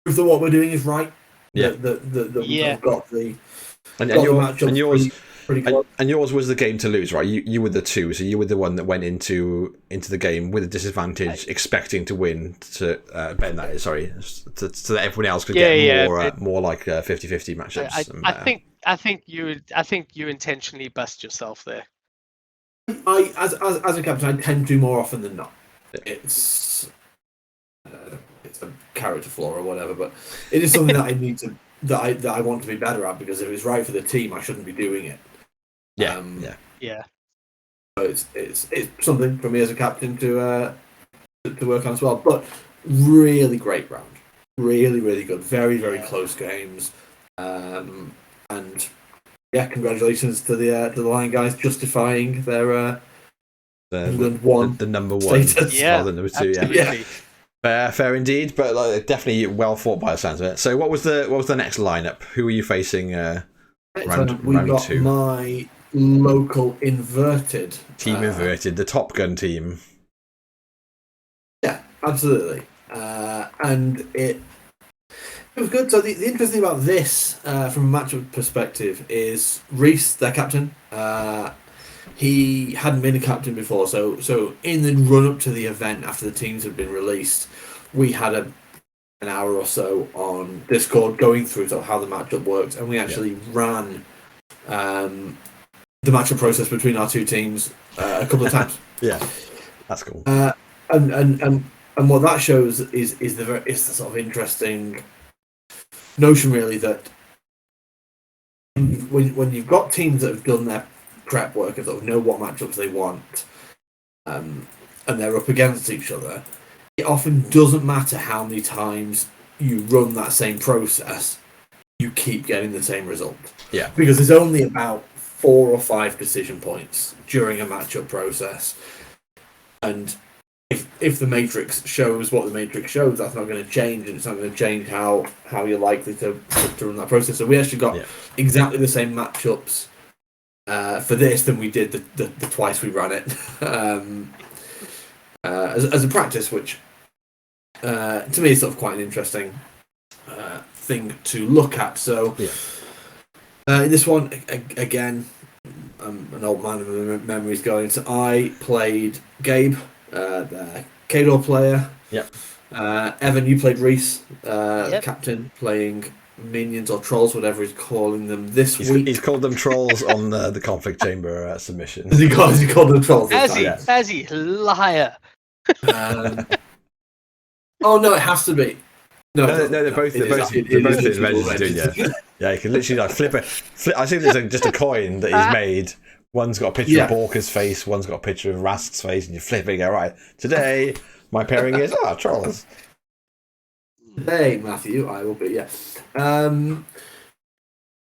what we're doing is right. Yeah. That we've got the and yours pretty close. And yours was the game to lose, right? You were the 2, so you were the one that went into the game with a disadvantage, expecting to win. To Ben, that is, sorry, so that everyone else could get more like 50-50 matchups. I think you intentionally bust yourself there. As a captain, I tend to more often than not. It's a character flaw or whatever, but it is something that I need to that I want to be better at, because if it's right for the team, I shouldn't be doing it. Yeah. So it's something for me as a captain to work on as well. But really great round, really really good, very very close games, and yeah, congratulations to the Lion guys justifying their England one the number one status. rather than number 2. Absolutely. Fair indeed, but definitely well fought by the sounds of it. So what was the next lineup? Who were you facing? Round got 2. My local inverted Team Inverted, the Top Gun team. Yeah, absolutely, and it was good. So the interesting thing about this, from a matchup perspective, is Reese, their captain. He hadn't been a captain before, so in the run up to the event, after the teams had been released, we had an hour or so on Discord going through how the matchup works, and we actually ran the matchup process between our two teams a couple of times. Yeah, that's cool. And what that shows is the sort of interesting notion, really, that when you've got teams that have done their prep work and sort of know what matchups they want, and they're up against each other, it often doesn't matter how many times you run that same process, you keep getting the same result. Yeah. Because there's only about 4 or 5 decision points during a matchup process, and if the matrix shows what the matrix shows, that's not going to change, and it's not going to change how you're likely to run that process. So we actually got exactly the same matchups for this than we did the twice we ran it as a practice, which to me is sort of quite an interesting thing to look at. So in this one, again, I'm an old man with memories going. So I played Gabe, the Kador player. Yep. Evan, you played Reese, captain, playing minions or trolls, whatever he's calling them this week. He's called them trolls on the conflict chamber submission. He called them trolls. As he liar. Oh no, it has to be. No, they're both inventions doing yeah. You can literally flip it. I think there's just a coin that he's made. One's got a picture of Borka's face, one's got a picture of Rask's face, and you flip it and go, right, today my pairing is trolls. Today, Matthew, I will be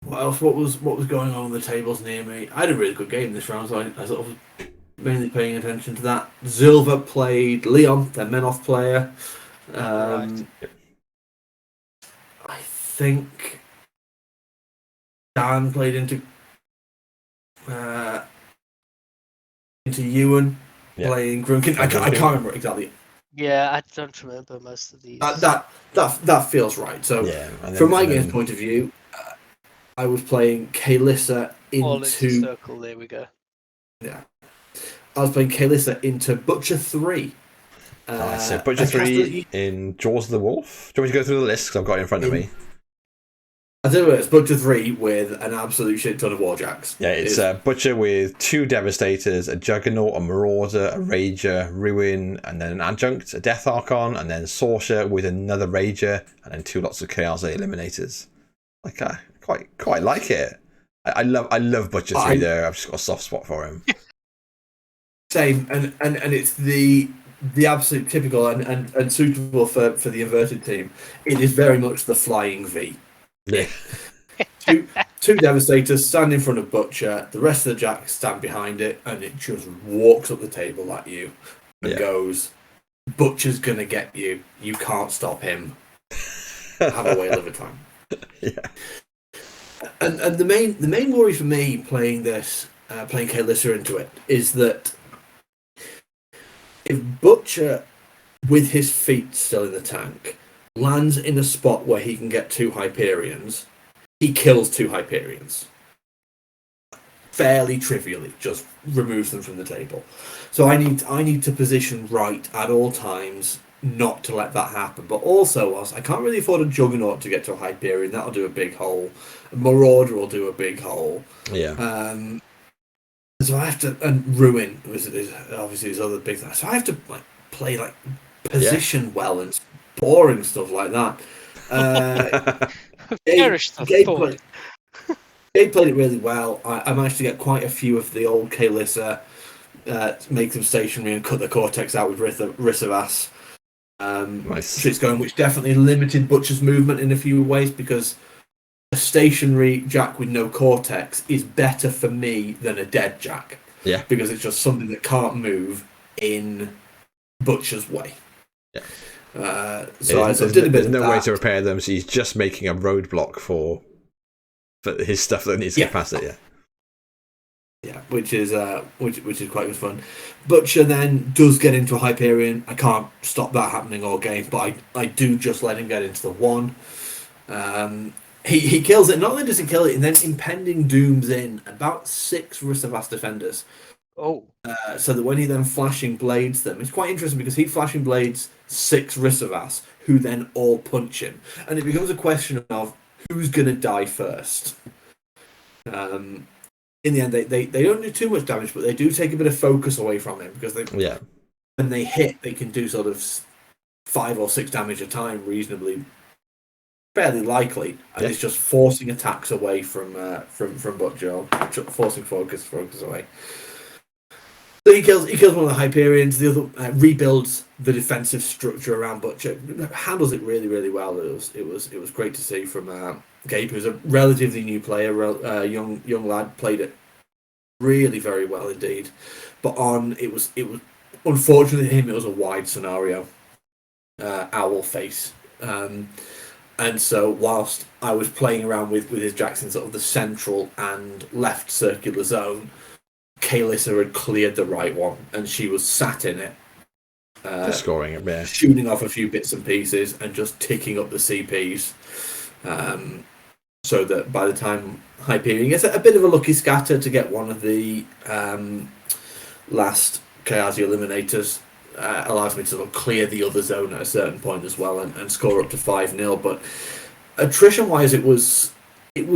what else? What was going on the tables near me? I had a really good game this round, so I sort of mainly paying attention to that. Zilva played Leon, their Menoth player. Right. I think Dan played into Ewan playing Grunkin. I can't remember exactly. Yeah, I don't remember most of these. That feels right. So from my game's point of view, I was playing Kaelissa into circle. There we go. Yeah, I was playing Kaelissa into Butcher 3. So Butcher 3 in Jaws of the Wolf. Do you want me to go through the list? Because I've got it in front of me. I tell you what, it's Butcher 3 with an absolute shit ton of Warjacks. Yeah, it's Butcher with 2 Devastators, a Juggernaut, a Marauder, a Rager, Ruin, and then an Adjunct, a Death Archon, and then Sorcerer with another Rager, and then 2 lots of Chaos Eliminators. Like, I quite like it. I love Butcher 3 there. I've just got a soft spot for him. Same, and it's the absolute typical and suitable for the inverted team. It is very much the flying V. Yeah. two Devastators stand in front of Butcher, the rest of the Jacks stand behind it, and it just walks up the table at you and goes, Butcher's gonna get you. You can't stop him. Have a whale of a time. Yeah. And the main worry for me playing this, playing Kaelissa into it, is that if Butcher, with his feet still in the tank, lands in a spot where he can get 2 Hyperions, he kills 2 Hyperions. fairly trivially just removes them from the table. So I need to position right at all times not to let that happen. But also, I can't really afford a Juggernaut to get to a Hyperion. That'll do a big hole. A Marauder will do a big hole. Yeah. So I have to, and Ruin is obviously his other big thing. So I have to play position well and boring stuff like that. Gabe played it really well. I managed to get quite a few of the old Kalissa, make them stationary and cut the Cortex out with Risavas. Nice. Which definitely limited Butcher's movement in a few ways, because a stationary Jack with no Cortex is better for me than a dead Jack. Yeah. Because it's just something that can't move in Butcher's way. Yeah. There's no way to repair them, so he's just making a roadblock for his stuff that needs capacity. Yeah, which is quite good fun. Butcher then does get into a Hyperion. I can't stop that happening all game, but I do just let him get into the one. He kills it. Not only does he kill it, and then Impending Dooms in about 6 Risavas defenders. Oh. So that when he then Flashing Blades them, it's quite interesting because he Flashing Blades 6 Risavas, who then all punch him. And it becomes a question of who's going to die first. In the end, they don't do too much damage, but they do take a bit of focus away from him, because when they hit, they can do sort of 5 or 6 damage a time, fairly likely, and it's just forcing attacks away from Butcher, forcing focus away. So he kills one of the Hyperions. The other rebuilds the defensive structure around Butcher, handles it really, really well. It was great to see from Gabe, who's a relatively new player, young lad, played it really very well indeed. But it was unfortunately for him, it was a wide scenario, owl face. And so whilst I was playing around with his Jacks in sort of the central and left circular zone, Kalissa had cleared the right one, and she was sat in it. Just scoring it, yeah. Shooting off a few bits and pieces and just ticking up the CPs. So that by the time Hyperion gets a bit of a lucky scatter to get one of the last Kayazi eliminators, allows me to sort of clear the other zone at a certain point as well and score up to 5-0. But attrition-wise, it was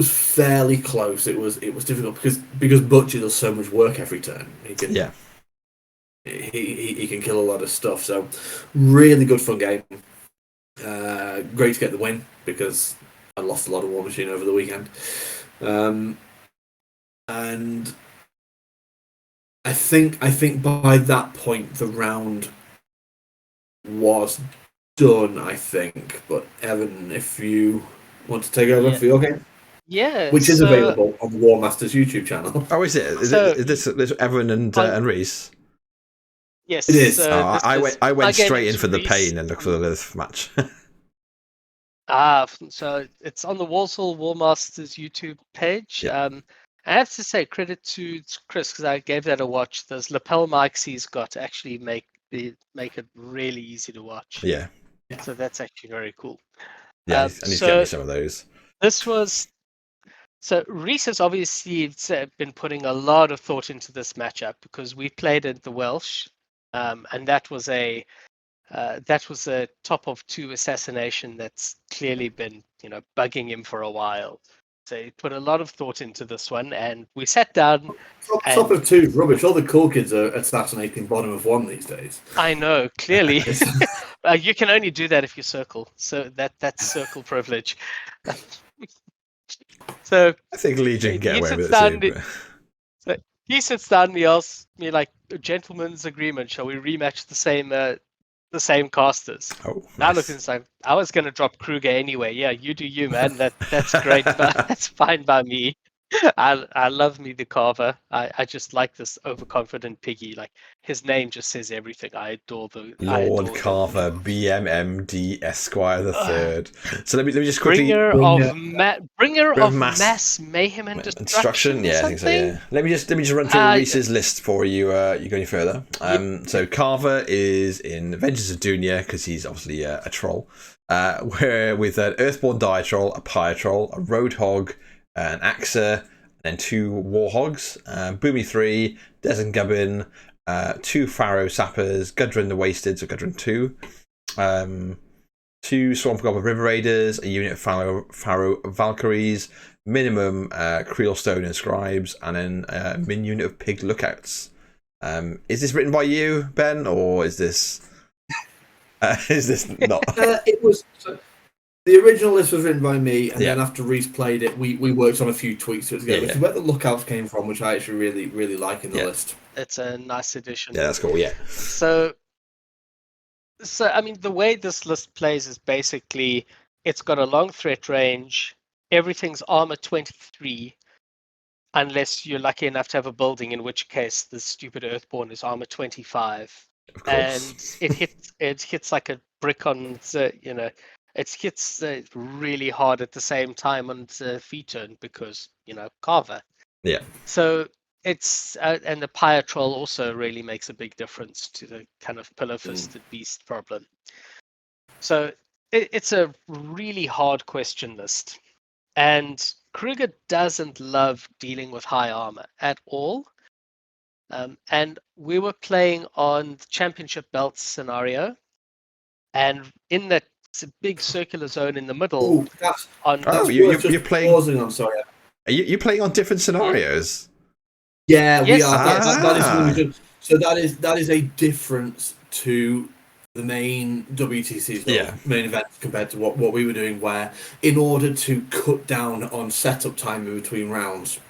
fairly close. It was difficult because Butcher does so much work every turn. He can he can kill a lot of stuff. So really good fun game. Great to get the win, because I lost a lot of Warmachine over the weekend. And I think by that point the round was done, I think. But Evan, if you want to take over for your game. Yeah. Which is available on the Warmasters YouTube channel. Oh, is it? Is this Evan and Reese? Yes. It is. I went straight in for the pain and looked for this match. So it's on the Walsall Warmasters YouTube page. Yeah. I have to say credit to Chris, because I gave that a watch. Those lapel mics he's got actually make it really easy to watch. Yeah. So that's actually very cool. Yeah, I need to get me some of those. Reese has obviously been putting a lot of thought into this matchup, because we played at the Welsh, and that was a top of 2 assassination that's clearly been bugging him for a while. So he put a lot of thought into this one, and we sat down. Top of 2 rubbish. All the cool kids are assassinating bottom of 1 these days. I know, clearly. You can only do that if you circle. So that's circle privilege. So I think Legion can get away with it too. So he sits down and he asks me, like, a gentleman's agreement, shall we rematch the same casters? Oh, nice. I looked inside. I was going to drop Kruger anyway. Yeah, you do you, man. That's great. But that's fine by me. I love me the Carver. I just like this overconfident piggy. Like, his name just says everything. I adore Lord Carver, BMMD Esquire the Third. So let me just quickly bringer of mass mayhem and destruction. Yeah, I think so. Yeah. Let me just run through Reese's list before you go any further. So Carver is in Vengeance of Dunya, because he's obviously a troll. Where with an Earthborn Dire Troll, a Pyre Troll, a Roadhog, an Axa, then 2 Warhogs, Boomy 3, Desert Gubbin, 2 Pharaoh Sappers, Gudrun the Wasted, so Gudrun 2, 2 Swamp Goblin River Raiders, a unit of Pharaoh Valkyries, minimum Creel Stone and Scribes, and then a min unit of Pig Lookouts. Is this written by you, Ben, or is this not? It was. The original list was written by me, and then after Reese played it, we worked on a few tweaks to it together, which is where the Lookouts came from, which I actually really, really like in the list. It's a nice addition. Yeah, that's cool, yeah. So I mean, the way this list plays is basically it's got a long threat range, everything's armor 23, unless you're lucky enough to have a building, in which case the stupid Earthborn is armor 25. Of course. And it hits like a brick on the, it hits really hard at the same time on the feet turn because, Carver. Yeah. So it's, and the Pyre Troll also really makes a big difference to the kind of pillar-fisted beast problem. So it's a really hard question list. And Kruger doesn't love dealing with high armor at all. And we were playing on the championship belt scenario. And in that big circular zone in the middle. You're playing. Pausing, I'm sorry. You're playing on different scenarios. Yeah, we yes, are. Yes. That is really good. So that is a difference to the main WTC's main event compared to what we were doing, where in order to cut down on setup time in between rounds,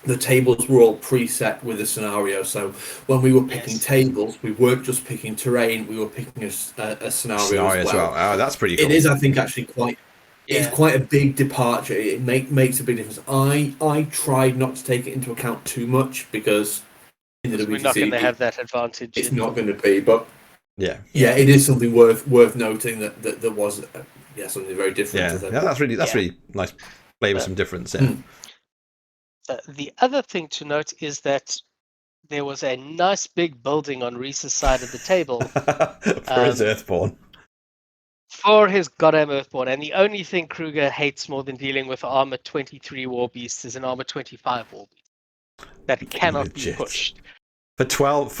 the tables were all preset with a scenario. So when we were picking tables, we weren't just picking terrain; we were picking a scenario as well. Oh, that's pretty cool. It is, I think, actually quite. It's quite a big departure. It makes a big difference. I tried not to take it into account too much because in the WTC, we're not going to have that advantage. It's not going to be, but yeah, it is something worth noting that there was something very different. Yeah, that's really nice. Play with some difference. Yeah. The other thing to note is that there was a nice big building on Reese's side of the table for his Earthborn. For his goddamn Earthborn, and the only thing Kruger hates more than dealing with armor 23 war beasts is an armor 25 war beast that cannot be pushed. For 12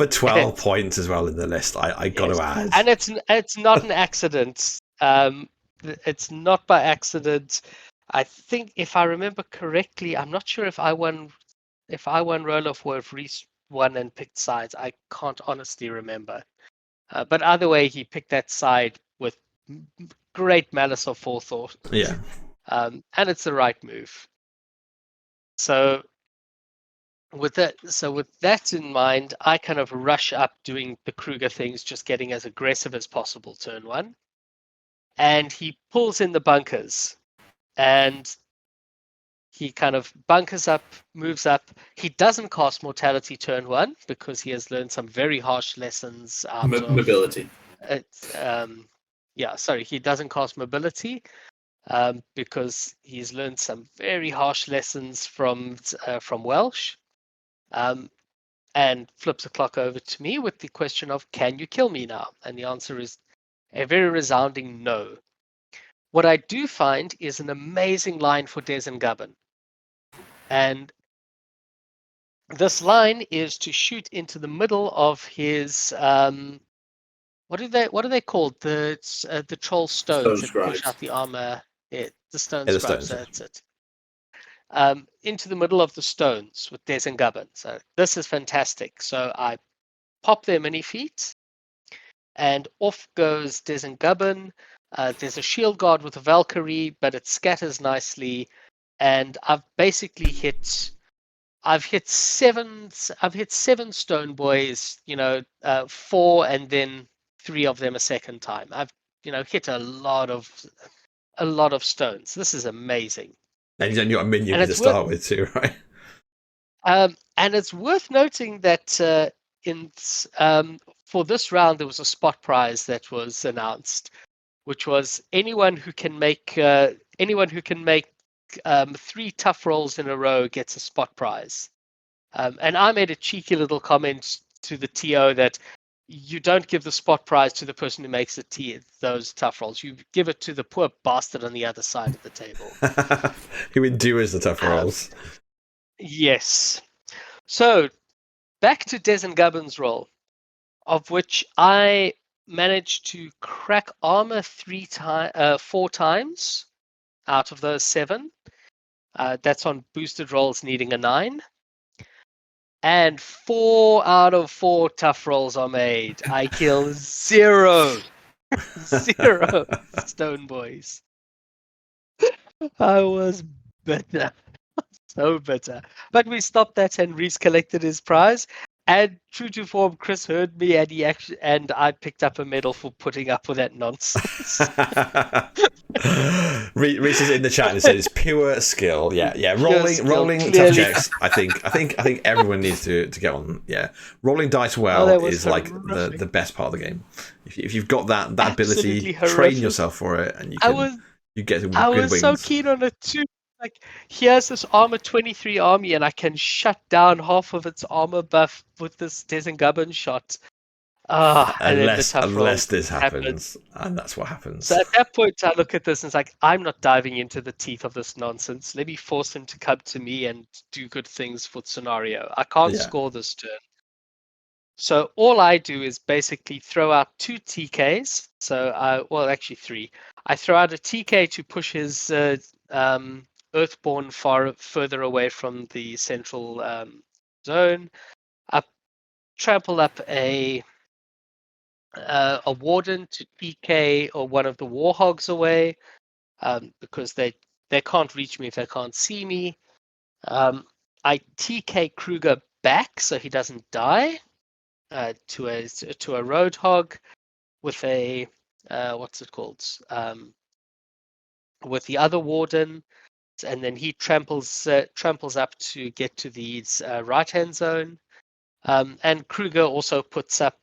points as well in the list, I got to add. And it's not an accident. It's not by accident. I think, if I remember correctly, I'm not sure if I won Roll of War, if Reese won and picked sides. I can't honestly remember. But either way, he picked that side with great malice of forethought. Yeah. And it's the right move. So with that in mind, I kind of rush up doing the Kruger things, just getting as aggressive as possible turn one. And he pulls in the bunkers. And he kind of bunkers up, moves up. He doesn't cast Mortality turn one because he has learned some very harsh lessons out of mobility. He doesn't cast Mobility because he's learned some very harsh lessons from Welsh. And flips the clock over to me with the question of, can you kill me now? And the answer is a very resounding no. What I do find is an amazing line for Des and Gubbin. And this line is to shoot into the middle of his what are they called? The troll stones that push out the armor. The stone scribes, that's it. Into the middle of the stones with Des and Gubbin. So this is fantastic. So I pop their mini feet, and off goes Des and Gubbin. There's a shield guard with a Valkyrie, but it scatters nicely, and I've basically hit 7 stone boys, 4 and then 3 of them a second time. I've hit a lot of stones. This is amazing. And he's only got a minion to start with too, right? And it's worth noting that for this round there was a spot prize that was announced, which was anyone who can make 3 tough rolls in a row gets a spot prize. And I made a cheeky little comment to the TO that you don't give the spot prize to the person who makes those tough rolls. You give it to the poor bastard on the other side of the table. Who endures the tough rolls. Yes. So back to Des and Gubbin's roll, of which I managed to crack armor 4 times out of those 7. That's on boosted rolls needing a 9. And 4 out of 4 tough rolls are made. I kill 0 stone boys. I was bitter. So bitter. But we stopped that and Reese collected his prize. And true to form, Chris heard me and I picked up a medal for putting up with that nonsense. Reese is in the chat and said it's pure skill. Yeah. Rolling tough checks. I think everyone needs to get on. Yeah, rolling dice well is like the best part of the game. If you've got that ability, train yourself for it, and you get good wins. I was so keen on it too. Like, here's this armor 23 army, and I can shut down half of its armor buff with this Des and Gubbin shot. Unless this happens, and that's what happens. So at that point, I look at this and it's like, I'm not diving into the teeth of this nonsense. Let me force him to come to me and do good things for the scenario. I can't score this turn. So all I do is basically throw out 2 TKs. So actually 3. I throw out a TK to push his Earthborn further away from the central zone. I trample up a Warden to TK or one of the Warhogs away because they can't reach me if they can't see me. I TK Kruger back so he doesn't die to a Roadhog with a what's it called? With the other Warden. And then he tramples up to get to the right-hand zone. And Kruger also puts up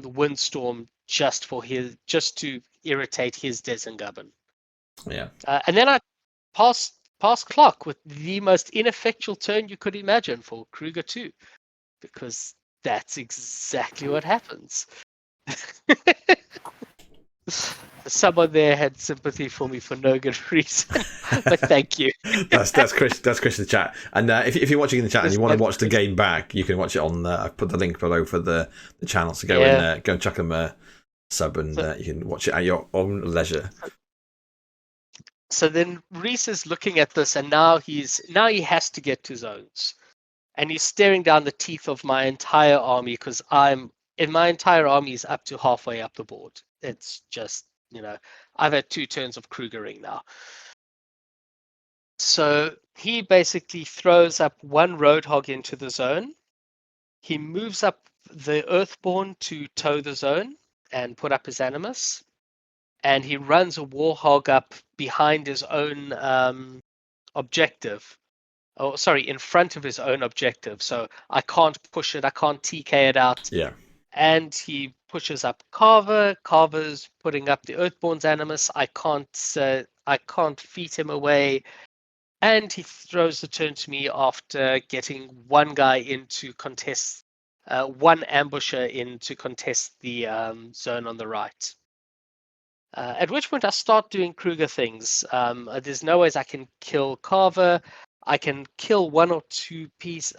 Windstorm just to irritate his Des and Gubbin. Yeah. And then I pass clock with the most ineffectual turn you could imagine for Kruger too, because that's exactly what happens. Someone there had sympathy for me for no good reason, but thank you. that's Chris. That's Chris in the chat. And if you're watching in the chat and you want to watch the game back, you can watch it on. I've put the link below for the channel, so go and chuck them a sub, and you can watch it at your own leisure. So then Reese is looking at this, and now he has to get to zones, and he's staring down the teeth of my entire army because my entire army is up to halfway up the board. It's just, I've had 2 turns of Krugering now. So he basically throws up 1 Roadhog into the zone. He moves up the Earthborn to tow the zone and put up his Animus. And he runs a Warhog up behind his own objective. Oh, sorry, in front of his own objective. So I can't push it. I can't TK it out. Yeah. And he pushes up Carver. Carver's putting up the Earthborn's Animus. I can't feed him away. And he throws the turn to me after getting 1 guy in to contest, 1 ambusher in to contest the zone on the right. At which point I start doing Kruger things. There's no ways I can kill Carver. I can kill 1 or 2 beasts.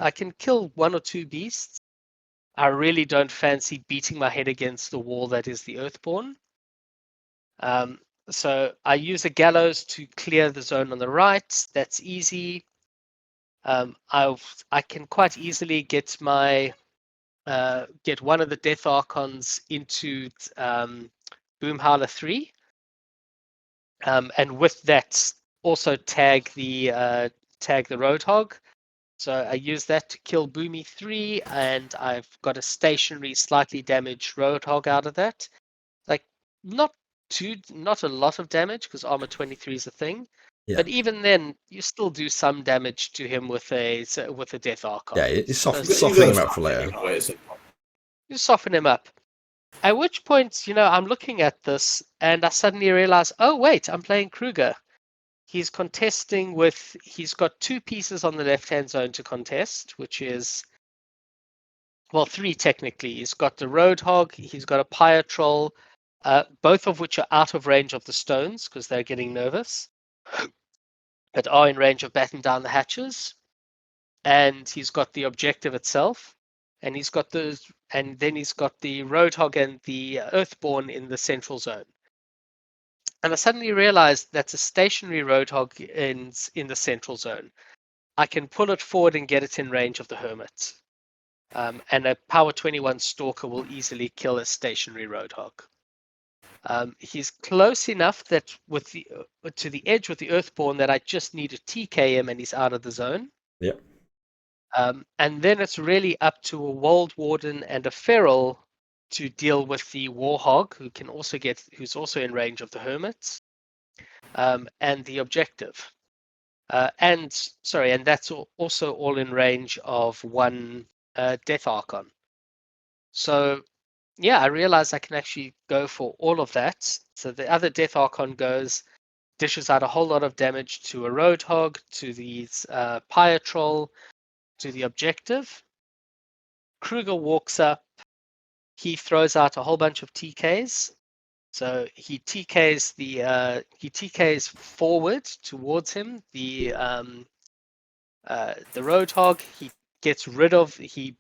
I really don't fancy beating my head against the wall that is the Earthborn. So I use a gallows to clear the zone on the right. That's easy. I can quite easily get one of the Death Archons into Boomhowler 3. And with that, also tag the Roadhog. So I use that to kill Boomy 3, and I've got a stationary, slightly damaged Roadhog out of that. Like, not a lot of damage, because armor 23 is a thing. Yeah. But even then, you still do some damage to him with a Death Archon. Yeah, you soften him up for later. You soften him up. At which point, I'm looking at this, and I suddenly realize, oh wait, I'm playing Kruger. He's contesting he's got 2 pieces on the left-hand zone to contest, which is, 3 technically. He's got the Roadhog, he's got a Pyre Troll, both of which are out of range of the stones because they're getting nervous, but are in range of batting down the hatches. and he's got the objective itself, and then he's got the Roadhog and the Earthborn in the central zone. And I suddenly realized that's a stationary Roadhog in the central zone. I can pull it forward and get it in range of the Hermit. And a Power 21 Stalker will easily kill a stationary Roadhog. He's close enough that to the edge with the Earthborn that I just need to TK him and he's out of the zone. Yep. And then it's really up to a Wold Warden and a Feral to deal with the Warhog, who's also in range of the Hermit, and the objective. And that's also all in range of one Death Archon. So, yeah, I realized I can actually go for all of that. So the other Death Archon dishes out a whole lot of damage to a Roadhog, to these Pyre Troll, to the objective. Kruger walks up. He throws out a whole bunch of TKs. So he TKs forward towards him. The Roadhog. He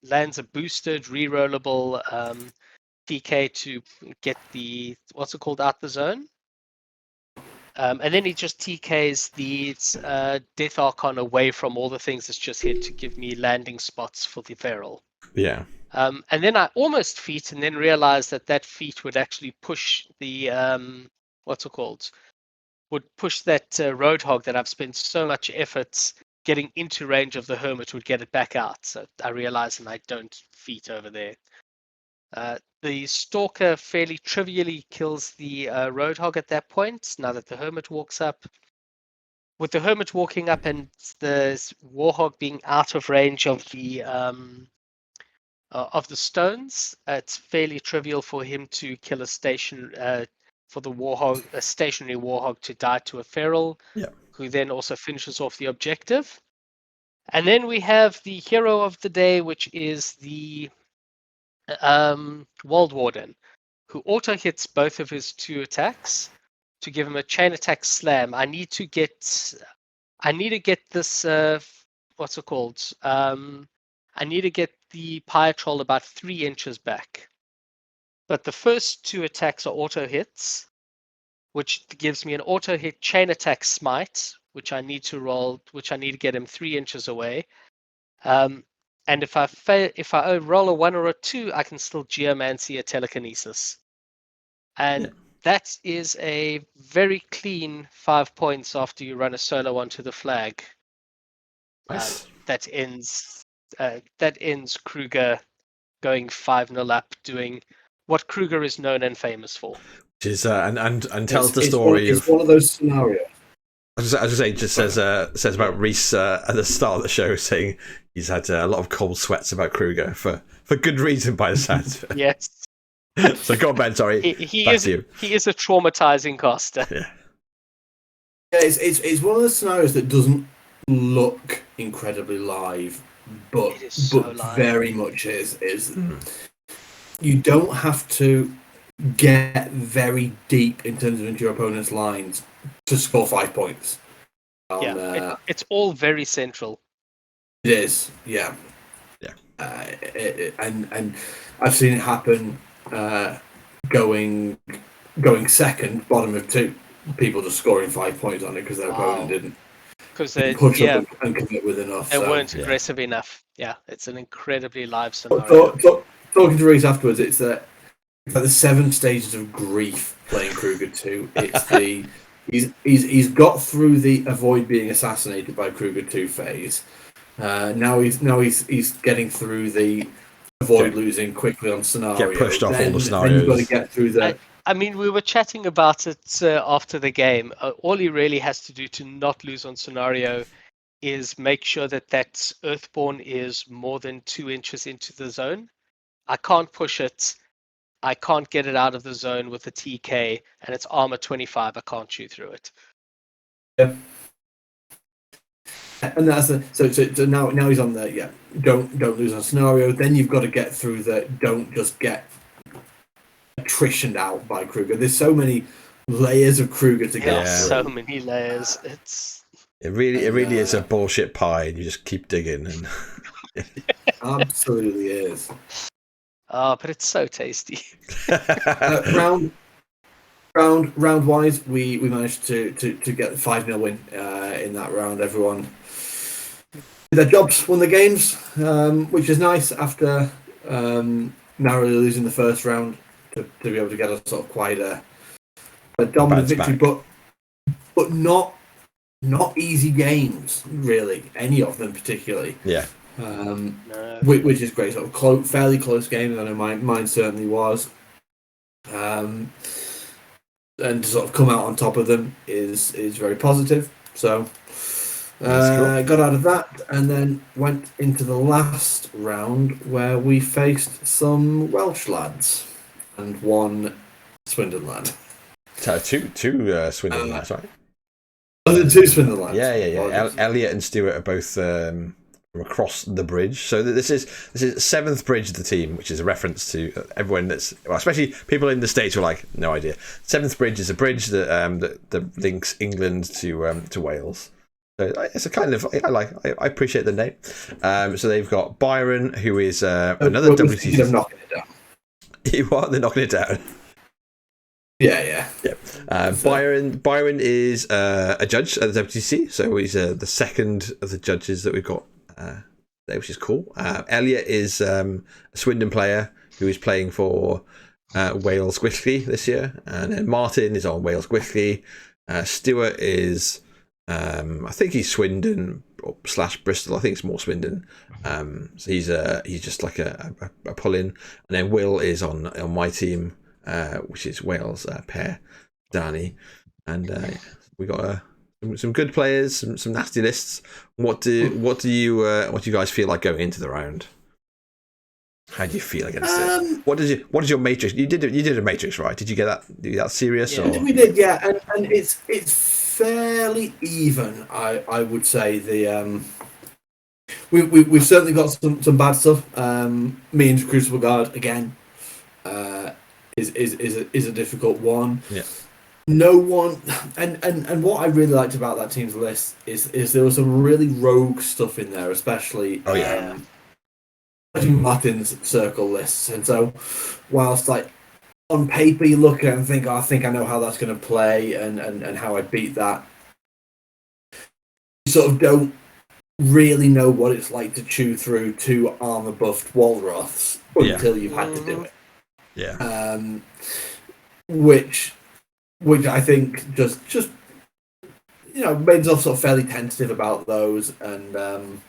lands a boosted rerollable TK to get the out the zone. And then he just TKs the Death Archon away from all the things it's just hit to give me landing spots for the Feral. Yeah. And then I almost feat, and then realized that feat would actually push the would push that Roadhog that I've spent so much effort getting into range of the Hermit would get it back out. So I realized, and I don't feat over there. The Stalker fairly trivially kills the Roadhog at that point, now that the Hermit walks up. With the Hermit walking up and the Warhog being out of range of the stones, it's fairly trivial for him to kill a stationary Warhog to die to a Feral, who then also finishes off the objective. And then we have the hero of the day, which is the Wold Warden, who auto hits both of his 2 attacks to give him a chain attack slam. I need to get this I need to get the Pyre Troll about 3 inches back. But the first 2 attacks are auto hits, which gives me an auto hit chain attack smite, which I need to roll, which I need to get him 3 inches away. And if I roll a 1 or a 2, I can still Geomancy a telekinesis. And that is a very clean 5 points after you run a solo onto the flag. Nice. That ends Kruger going 5-0 up, doing what Kruger is known and famous for. Which is and tells the story of one of those scenarios. As I say, just says about Reese at the start of the show, saying he's had a lot of cold sweats about Kruger for good reason, by the sounds of it. Yes. So go on, Ben. Sorry, he is a traumatizing caster. Yeah. It's one of the scenarios that doesn't look incredibly live, but very much is. You don't have to get very deep in terms of into your opponent's lines to score 5 points. It's all very central. It is, yeah. And I've seen it happen going second, bottom of 2. People just scoring 5 points on it because their opponent didn't. Because they push up and commit with enough. They weren't aggressive enough. Yeah, it's an incredibly live scenario. Talking to Reese afterwards, it's like the 7 stages of grief playing Kruger 2. It's he's got through the avoid being assassinated by Kruger 2 phase. Now he's getting through the avoid losing quickly on scenario. Get pushed off all the scenarios. Then you've got to get through the. I mean, we were chatting about it after the game. All he really has to do to not lose on scenario is make sure that Earthborn is more than 2 inches into the zone. I can't push it. I can't get it out of the zone with a TK, and it's armor 25. I can't shoot through it. Yeah. And that's so now he's on the don't lose on scenario. Then you've got to get through the don't just get attritioned out by Kruger. There's so many layers of Kruger to get. So many layers. It really is a bullshit pie, and you just keep digging. And Absolutely is. Oh, but it's so tasty. Round wise, we managed to get the 5-0 win in that round. Everyone did their jobs, won the games, which is nice after narrowly losing the first round to be able to get a sort of quite a dominant victory, but not easy games really, any of them particularly. Yeah. No. Which is great. Sort of fairly close games. I know mine certainly was. And to sort of come out on top of them is very positive. So got out of that and then went into the last round where we faced some Welsh lads and one Swindon lad. Two Swindon lads, right? Two Swindon lads. Yeah. Elliot and Stuart are both from across the bridge. So this is seventh bridge of the team, which is a reference to everyone especially people in the States who are like, no idea. Seventh bridge is a bridge that links England to Wales. So it's a kind of I appreciate the name. So they've got Byron, who is another WTC. Knocking it down. What? They're knocking it down. Yeah. Byron is a judge at the WTC, so he's the second of the judges that we've got there, which is cool. Elliot is a Swindon player who is playing for Wales Gwithly this year, and then Martin is on Wales Gwithly. Stuart is I think he's Swindon / Bristol. I think it's more Swindon. So he's just like a pull-in, and then Will is on my team, which is Wales pair, Danny, and we got some good players, some nasty lists. What do you guys feel like going into the round? How do you feel against it? What is your matrix? You did a matrix, right? Did you get that serious? Yeah, or? we did, yeah, and it's fairly even. I would say the we've certainly got some bad stuff. Me and Crucible Guard again is a difficult one. Yeah. No one, and what I really liked about that team's list is there was some really rogue stuff in there, especially Martin's circle lists. And so, whilst like on paper you look at it and think, I think I know how that's going to play and how I beat that, you sort of don't really know what it's like to chew through two armor buffed Walroths until you've had to do it. Yeah. Which I think just made us sort of fairly tentative about those, and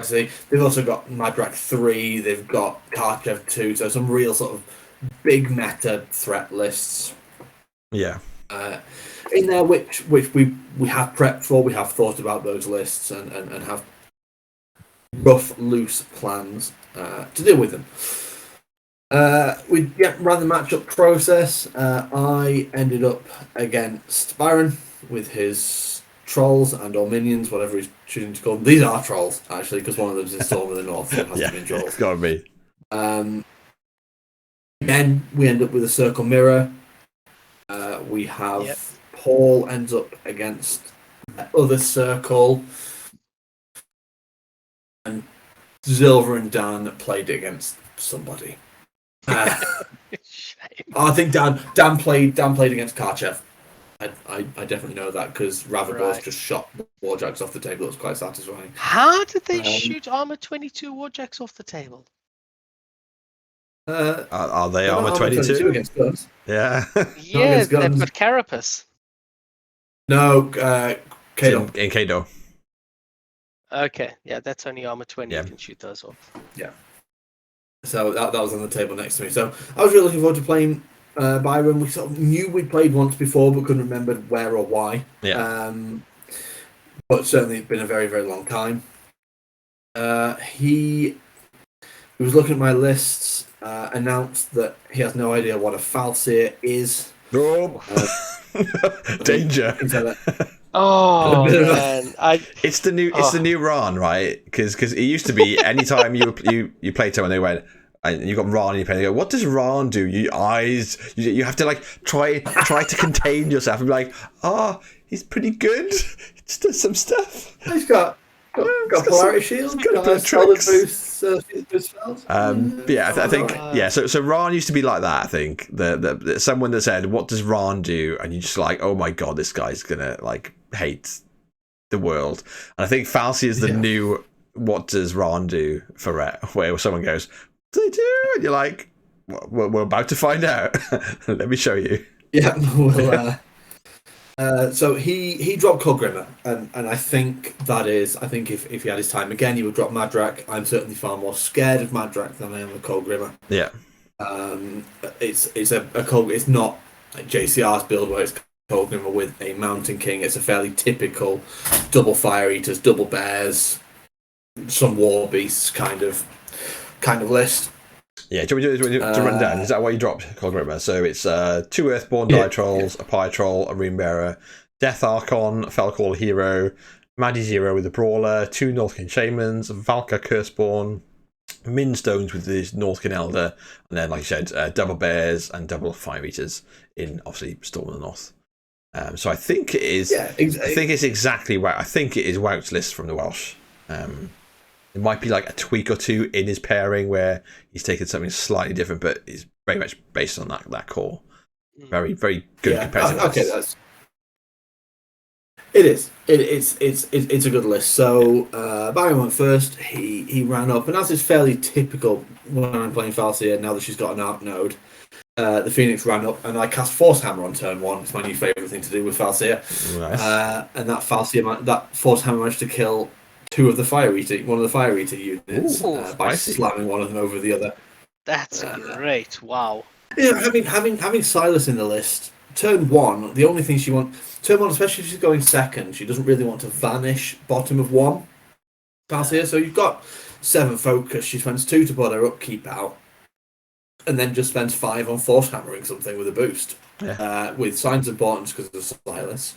they've also got Madrak 3, they've got Karchev 2, so some real sort of big meta threat lists. Yeah. In there, which we have prepped for, we have thought about those lists and have rough, loose plans to deal with them. We ran the matchup process. I ended up against Byron with his trolls and or minions, whatever he's choosing to call them. These are trolls, actually, because one of them is in Storm of the North, so it has to be trolls. It's got to be. Again, we end up with a circle mirror. We have Paul ends up against the other circle, and Silver and Dan played against somebody. I think Dan played against Karchev. I definitely know that because Ravagor's just shot Warjacks off the table. It was quite satisfying. How did they shoot armor 22 Warjacks off the table? Are they armor 22 against guns? Yeah. Yeah, they've got Carapace. No, Kado. In Kado. Okay, yeah, that's only armor 20. You can shoot those off. Yeah. So that was on the table next to me. So I was really looking forward to playing Byron. We sort of knew we'd played once before, but couldn't remember where or why. Yeah. But certainly it's been a very, very long time. He was looking at my lists, announced that he has no idea what a Falseer is. Oh. Danger. Oh man, it's the new Ron, right? Because it used to be anytime you played someone, they went and you got Ron and you play, they go, what does Ron do? You have to like try to contain yourself and be like, he's pretty good. He just does some stuff. He's got polarity shield. Got a bit of solid tricks. boost spells. But yeah, I think So Ran used to be like that. I think the someone that said, "What does Ran do?" and you're just like, "Oh my god, this guy's gonna like hate the world." And I think Falsey is the new "What does Ran do?" for Rhett, where someone goes, "What do they do?" and you're like, "We're about to find out." Let me show you. Yeah, so he dropped Cogrimmer, and I think if he had his time again, he would drop Madrak. I'm certainly far more scared of Madrak than I am of Cogrimmer. Yeah. It's not like JCR's build where it's Cogrimmer with a Mountain King. It's a fairly typical double Fire Eaters, double Bears, some War Beasts kind of list. Yeah, do you want me to run down? Is that why you dropped Cogrimmer? So it's 2 Earthborn Die Trolls, a Pie Troll, a Rune Bearer, Death Archon, a Felcall Hero, Maddie Zero with a Brawler, 2 Northkin Shamans, Valka Curseborn, Min Stones with the Northkin Elder, and then, like you said, double Bears and double Fire Eaters in, obviously, Storm of the North. So I think it is. Yeah, exactly. I think it's exactly right. I think it is Wout's list from the Welsh. It might be like a tweak or two in his pairing where he's taken something slightly different, but it's very much based on that core. Very, very good compared to us. It is. It's a good list. So Barry went first. He ran up, and as is fairly typical when I'm playing Falsia, now that she's got an Arc node, the Phoenix ran up, and I cast Force Hammer on turn 1. It's my new favourite thing to do with Falsia. Nice. And that Force Hammer managed to kill one of the Fire Eater units by slamming one of them over the other. That's great! Wow. Yeah, having Silas in the list. Turn 1, the only thing she wants. Turn 1, especially if she's going second, she doesn't really want to vanish bottom of 1. Here, so you've got 7 focus. She spends 2 to put her upkeep out, and then just spends 5 on Force Hammering something with a boost. With Signs of Importance because of Silas.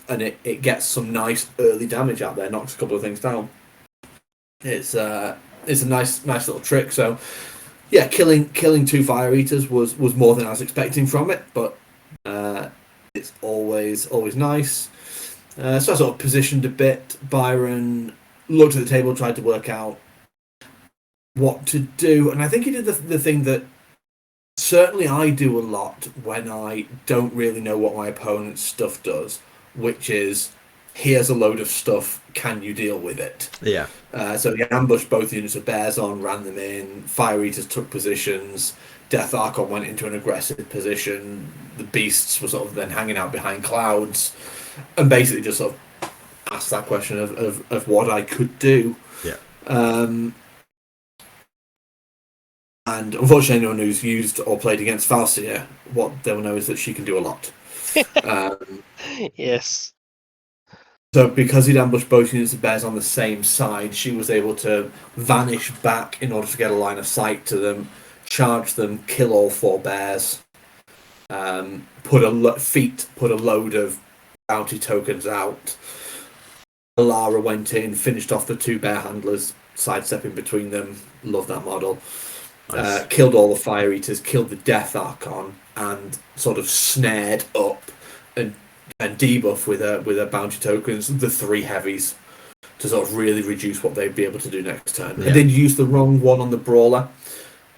And it gets some nice early damage out there, knocks a couple of things down. It's a nice little trick. So, yeah, killing 2 Fire Eaters was more than I was expecting from it, but it's always nice. So I sort of positioned a bit. Byron looked at the table, tried to work out what to do, and I think he did the thing that certainly I do a lot when I don't really know what my opponent's stuff does, which is, here's a load of stuff, can you deal with it? Yeah. So he ambushed both units of Bears on, ran them in, Fire Eaters took positions, Death Archon went into an aggressive position, the Beasts were sort of then hanging out behind clouds, and basically just sort of asked that question of what I could do. Yeah. And unfortunately, anyone who's used or played against Falsia, what they'll know is that she can do a lot. Yes. So because he'd ambushed both units of Bears on the same side, she was able to vanish back in order to get a line of sight to them, charge them, kill all 4 Bears, put a load of bounty tokens out. Alara went in, finished off the 2 Bear handlers, sidestepping between them. Love that model. Nice. Killed all the Fire Eaters, killed the Death Archon, and sort of snared up and debuff with a bounty tokens the 3 heavies to sort of really reduce what they'd be able to do next turn. Yeah. I did use the wrong one on the Brawler.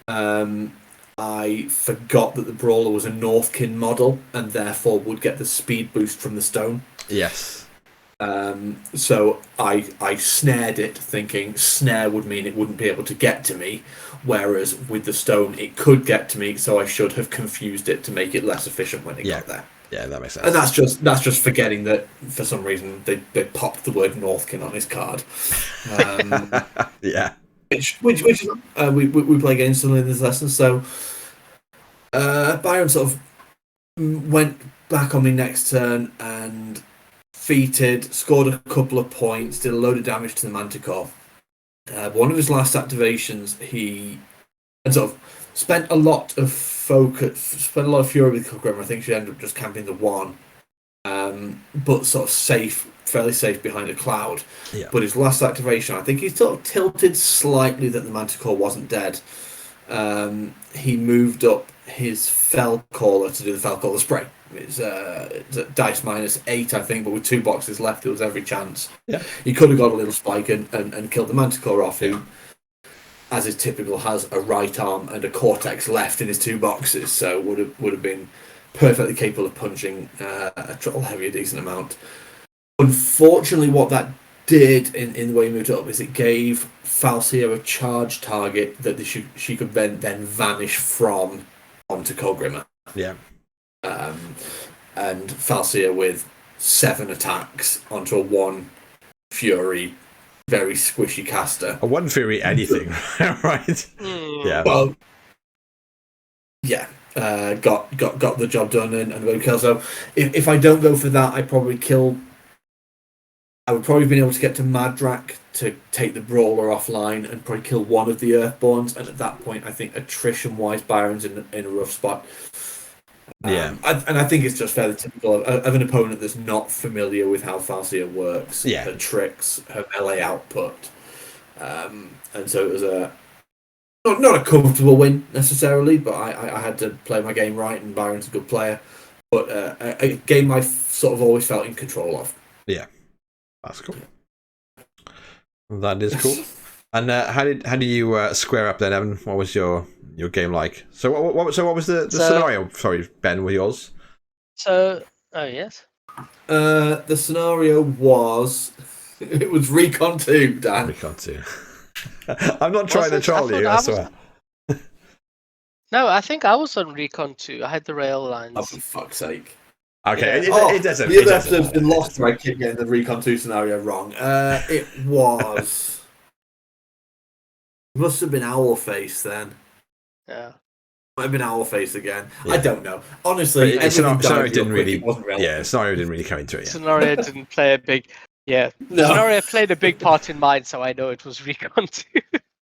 I forgot that the Brawler was a Northkin model and therefore would get the speed boost from the stone. Yes. So I snared it, thinking snare would mean it wouldn't be able to get to me, whereas with the stone it could get to me, so I should have confused it to make it less efficient when it got there. Yeah, that makes sense. And that's just forgetting that for some reason they popped the word Northkin on his card. Yeah. Which we play against in this lesson. So Byron sort of went back on me next turn and feated, scored a couple of points, did a load of damage to the Manticore. One of his last activations, he sort of spent a lot of fury with Cogrimmer. I think she ended up just camping the 1, but sort of fairly safe behind a cloud. Yeah. But his last activation, I think he sort of tilted slightly that the Manticore wasn't dead. He moved up his fell caller to do the fell caller spray. It's dice -8, I think, but with 2 boxes left, there was every chance. Yeah. He could have got a little spike and killed the Manticore off, who, as is typical, has a right arm and a Cortex left in his 2 boxes, so would have been perfectly capable of punching a Troll Heavy a decent amount. Unfortunately, what that did in the way he moved up is it gave Falsia a charge target that she could then vanish from onto Kogrimmer. Yeah. And Falsia with 7 attacks onto a 1 Fury, very squishy caster. A 1 Fury anything, right? Yeah. Well, yeah. Got the job done and kill. So if I don't go for that, I would probably have been able to get to Madrak to take the Brawler offline and probably kill one of the Earthborns. And at that point, I think attrition-wise, Byron's in a rough spot. Yeah. And I think it's just fairly typical of an opponent that's not familiar with how Falsia works, her tricks, her melee output. And so it was not a comfortable win necessarily, but I had to play my game right, and Byron's a good player. But a game I sort of always felt in control of. Yeah. That's cool. That is cool. And how did you square up then, Evan? What was your game like? So what was the scenario? Sorry, Ben, with yours. So yes. The scenario was it was Recon 2, Dan. Recon 2. I'm not trying to troll you, I swear. No, I think I was on Recon 2. I had the rail lines. Oh, for fuck's sake. Okay, yeah. it doesn't. The other episode's been lost by keep getting the Recon 2 scenario wrong. It was. It must have been Owlface then. Yeah. Might have been Owlface again. Yeah. I don't know. Honestly, scenario didn't really. It wasn't relevant. Yeah, scenario didn't really come into it. Yeah. Scenario didn't play a big. Yeah. No. Scenario played a big part in mine, so I know it was Recon 2.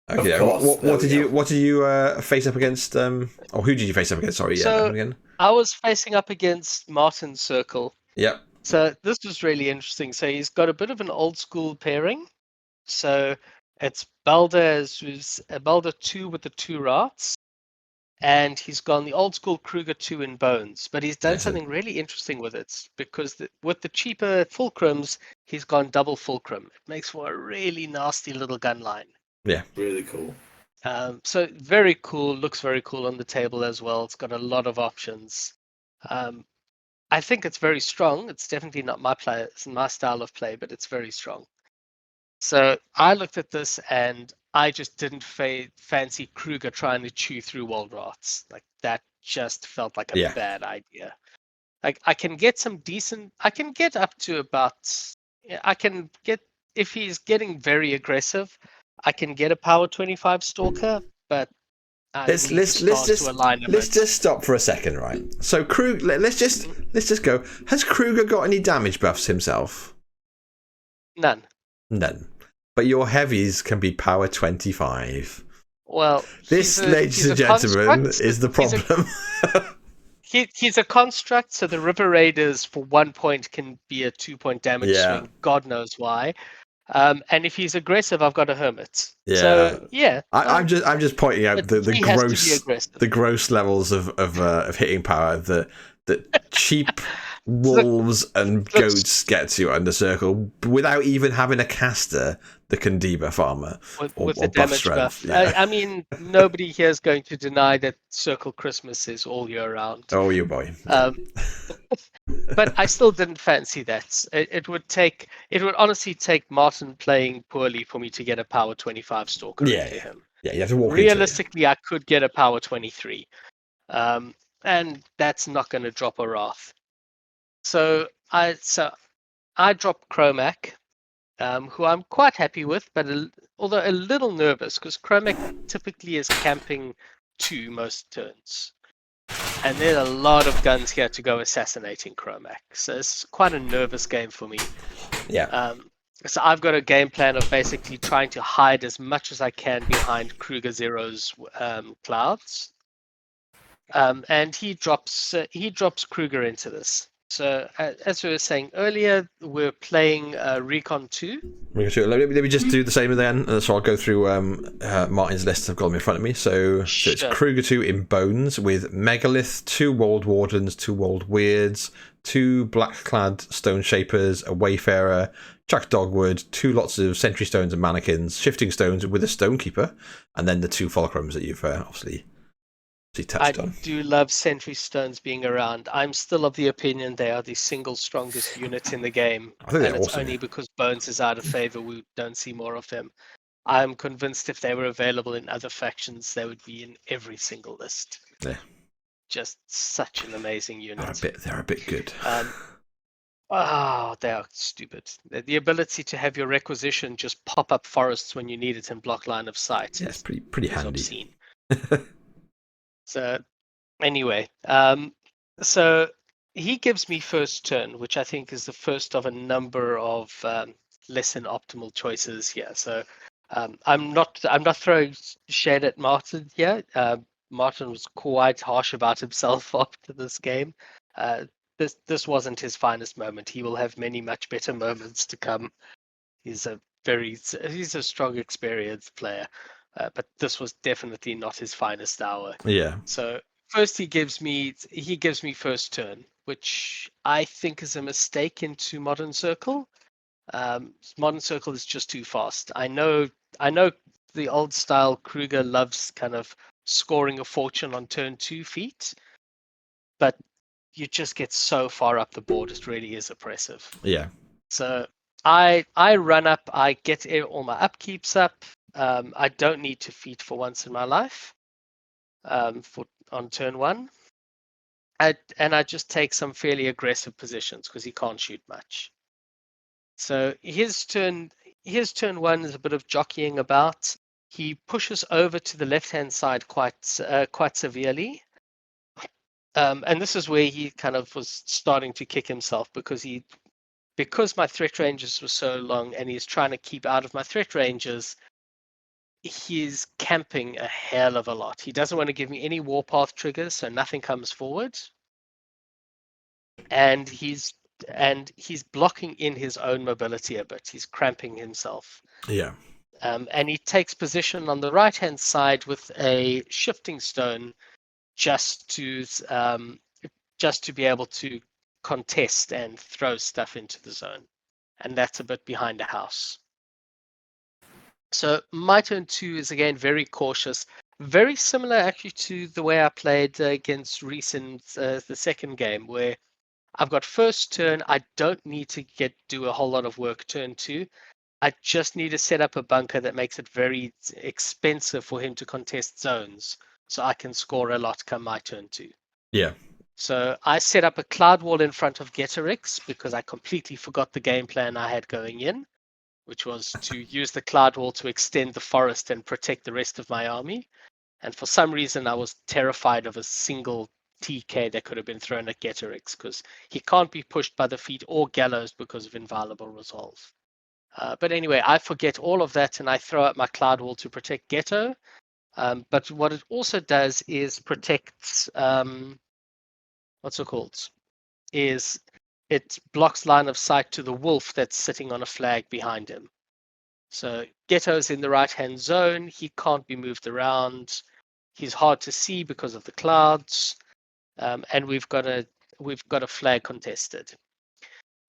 Okay. Of course, what did you face up against? Or who did you face up against? Sorry, again. I was facing up against Martin Circle. Yep. So this was really interesting. So he's got a bit of an old school pairing. So it's Balder, who's a Balder 2 with the 2 rats. And he's gone the old school Kruger 2 in bones. But he's done something really interesting with it, because with the cheaper fulcrums, he's gone double fulcrum. It makes for a really nasty little gun line. Yeah. Really cool. So very cool, looks very cool on the table as well. It's got a lot of options. I think it's very strong. It's definitely not my style of play, but it's very strong. So I looked at this and I just didn't fancy Kruger trying to chew through Wald Rats. Like that just felt like a bad idea. Like I can get up to about. If he's getting very aggressive, I can get a power 25 Stalker, but let's just stop for a second, right? So Kruger, let's just go. Has Kruger got any damage buffs himself? None. But your heavies can be power 25. Well, this, ladies and gentlemen, is the problem. He's a construct, so the River Raiders for 1 point can be a 2-point damage swing. God knows why. And if he's aggressive, I've got a Hermit. Yeah. So yeah. I'm just pointing out the gross levels of hitting power that cheap wolves and goats get to under Circle without even having a caster that can debuff armor with the damage buff. Yeah. I mean, nobody here is going to deny that Circle Christmas is all year round. Oh, you boy. But I still didn't fancy that. It would honestly take Martin playing poorly for me to get a power 25 Stalker into him. Yeah, you have to walk realistically, I could get a power 23. And that's not going to drop a Wrath. So I dropped Chromac, who I'm quite happy with, but although a little nervous, because Chromac typically is camping 2 most turns. And there are a lot of guns here to go assassinating Chromac. So it's quite a nervous game for me. Yeah. So I've got a game plan of basically trying to hide as much as I can behind Kruger Zero's clouds. And he drops Kruger into this. So as we were saying earlier, we're playing Recon 2. Let me just do the same then. So I'll go through Martin's list. I've got them in front of me. So it's Kruger 2 in Bones with Megalith, 2 Wold Wardens, 2 Wold Weirds, 2 Black-clad Stone Shapers, a Wayfarer, Jack Dogwood, 2 lots of Sentry Stones and Mannequins, Shifting Stones with a Stonekeeper, and then the 2 Fulcrums that you've obviously touched on. I do love Sentry Stones being around. I'm still of the opinion they are the single strongest unit in the game. I think they're it's awesome, only because Bones is out of favor we don't see more of them. I'm convinced if they were available in other factions, they would be in every single list. Yeah. Just such an amazing unit. They're a bit good. They are stupid. The ability to have your requisition just pop up forests when you need it and block line of sight is pretty handy. Obscene. So anyway, so he gives me first turn, which I think is the first of a number of less than optimal choices here. So I'm not throwing shade at Martin here. Martin was quite harsh about himself after this game. This wasn't his finest moment. He will have many much better moments to come. He's a strong, experienced player, but this was definitely not his finest hour. Yeah. So first he gives me first turn, which I think is a mistake into Modern Circle. Modern Circle is just too fast. I know the old style Kruger loves kind of scoring a fortune on turn 2 feet, but you just get so far up the board, it really is oppressive. Yeah. So I run up, I get all my upkeeps up. I don't need to feed for once in my life on turn 1. And I just take some fairly aggressive positions because he can't shoot much. So his turn 1 is a bit of jockeying about. He pushes over to the left-hand side quite severely. And this is where he kind of was starting to kick himself because my threat ranges were so long and he's trying to keep out of my threat ranges, he's camping a hell of a lot. He doesn't want to give me any warpath triggers, so nothing comes forward. And he's blocking in his own mobility a bit. He's cramping himself. Yeah. And he takes position on the right-hand side with a shifting stone just to be able to contest and throw stuff into the zone. And that's a bit behind the house. So my turn 2 is again very cautious, very similar actually to the way I played against Reese in the second game, where I've got first turn. I don't need to do a whole lot of work turn 2. I just need to set up a bunker that makes it very expensive for him to contest zones, so I can score a lot come my turn 2. Yeah. So I set up a cloud wall in front of Getorix because I completely forgot the game plan I had going in, which was to use the cloud wall to extend the forest and protect the rest of my army. And for some reason, I was terrified of a single TK that could have been thrown at Getorix because he can't be pushed by the feet or gallows because of inviolable resolve. But anyway, I forget all of that and I throw up my cloud wall to protect Ghetto. But what it also does is protect, what's it called? Is it blocks line of sight to the wolf that's sitting on a flag behind him. So Ghetto's in the right-hand zone. He can't be moved around. He's hard to see because of the clouds. And we've got a flag contested.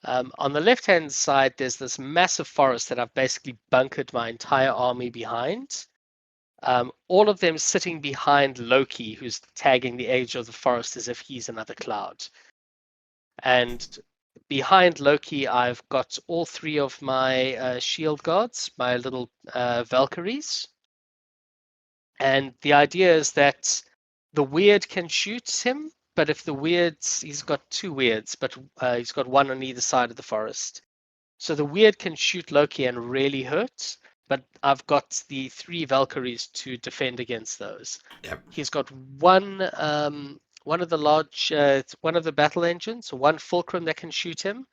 On the left-hand side, there's this massive forest that I've basically bunkered my entire army behind. All of them sitting behind Loki, who's tagging the edge of the forest as if he's another cloud. And behind Loki, I've got all 3 of my shield guards, my little Valkyries. And the idea is that the weird can shoot him, but if the weirds, he's got 2 weirds, but he's got 1 on either side of the forest. So the weird can shoot Loki and really hurt, but I've got the 3 Valkyries to defend against those. Yep. He's got one of the battle engines, 1 fulcrum that can shoot him,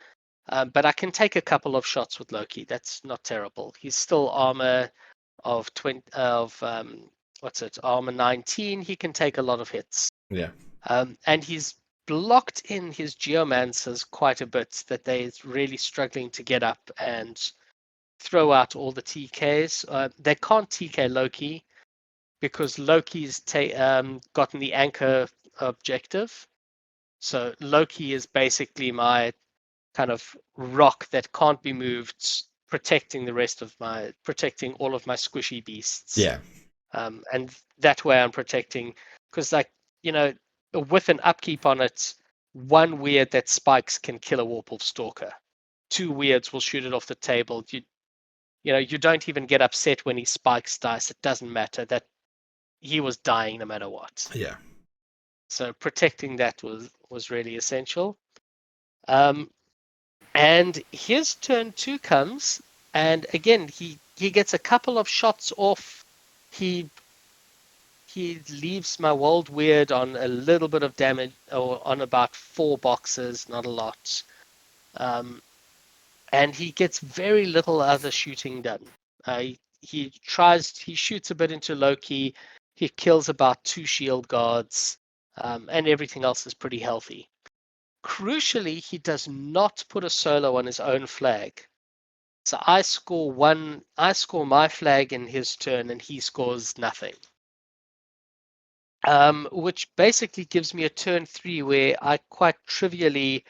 but I can take a couple of shots with Loki. That's not terrible. He's still armor of armor 19. He can take a lot of hits. Yeah. And he's blocked in his geomancers quite a bit, that they're really struggling to get up and throw out all the TKs. They can't TK Loki because Loki's gotten the anchor objective. So Loki is basically my kind of rock that can't be moved, protecting protecting all of my squishy beasts. Yeah. And that way I'm protecting, because with an upkeep on it, one weird that spikes can kill a Warpwolf Stalker. 2 weirds will shoot it off the table. You don't even get upset when he spikes dice. It doesn't matter. That he was dying no matter what. Yeah. So protecting that was really essential. And his turn 2 comes, and again he gets a couple of shots off. He leaves my Wild Weird on a little bit of damage, or on about 4 boxes, not a lot. And he gets very little other shooting done. He shoots a bit into Loki. He kills about 2 shield guards, and everything else is pretty healthy. Crucially, he does not put a solo on his own flag. So I score my flag in his turn, and he scores nothing. Which basically gives me a turn 3 where I quite trivially,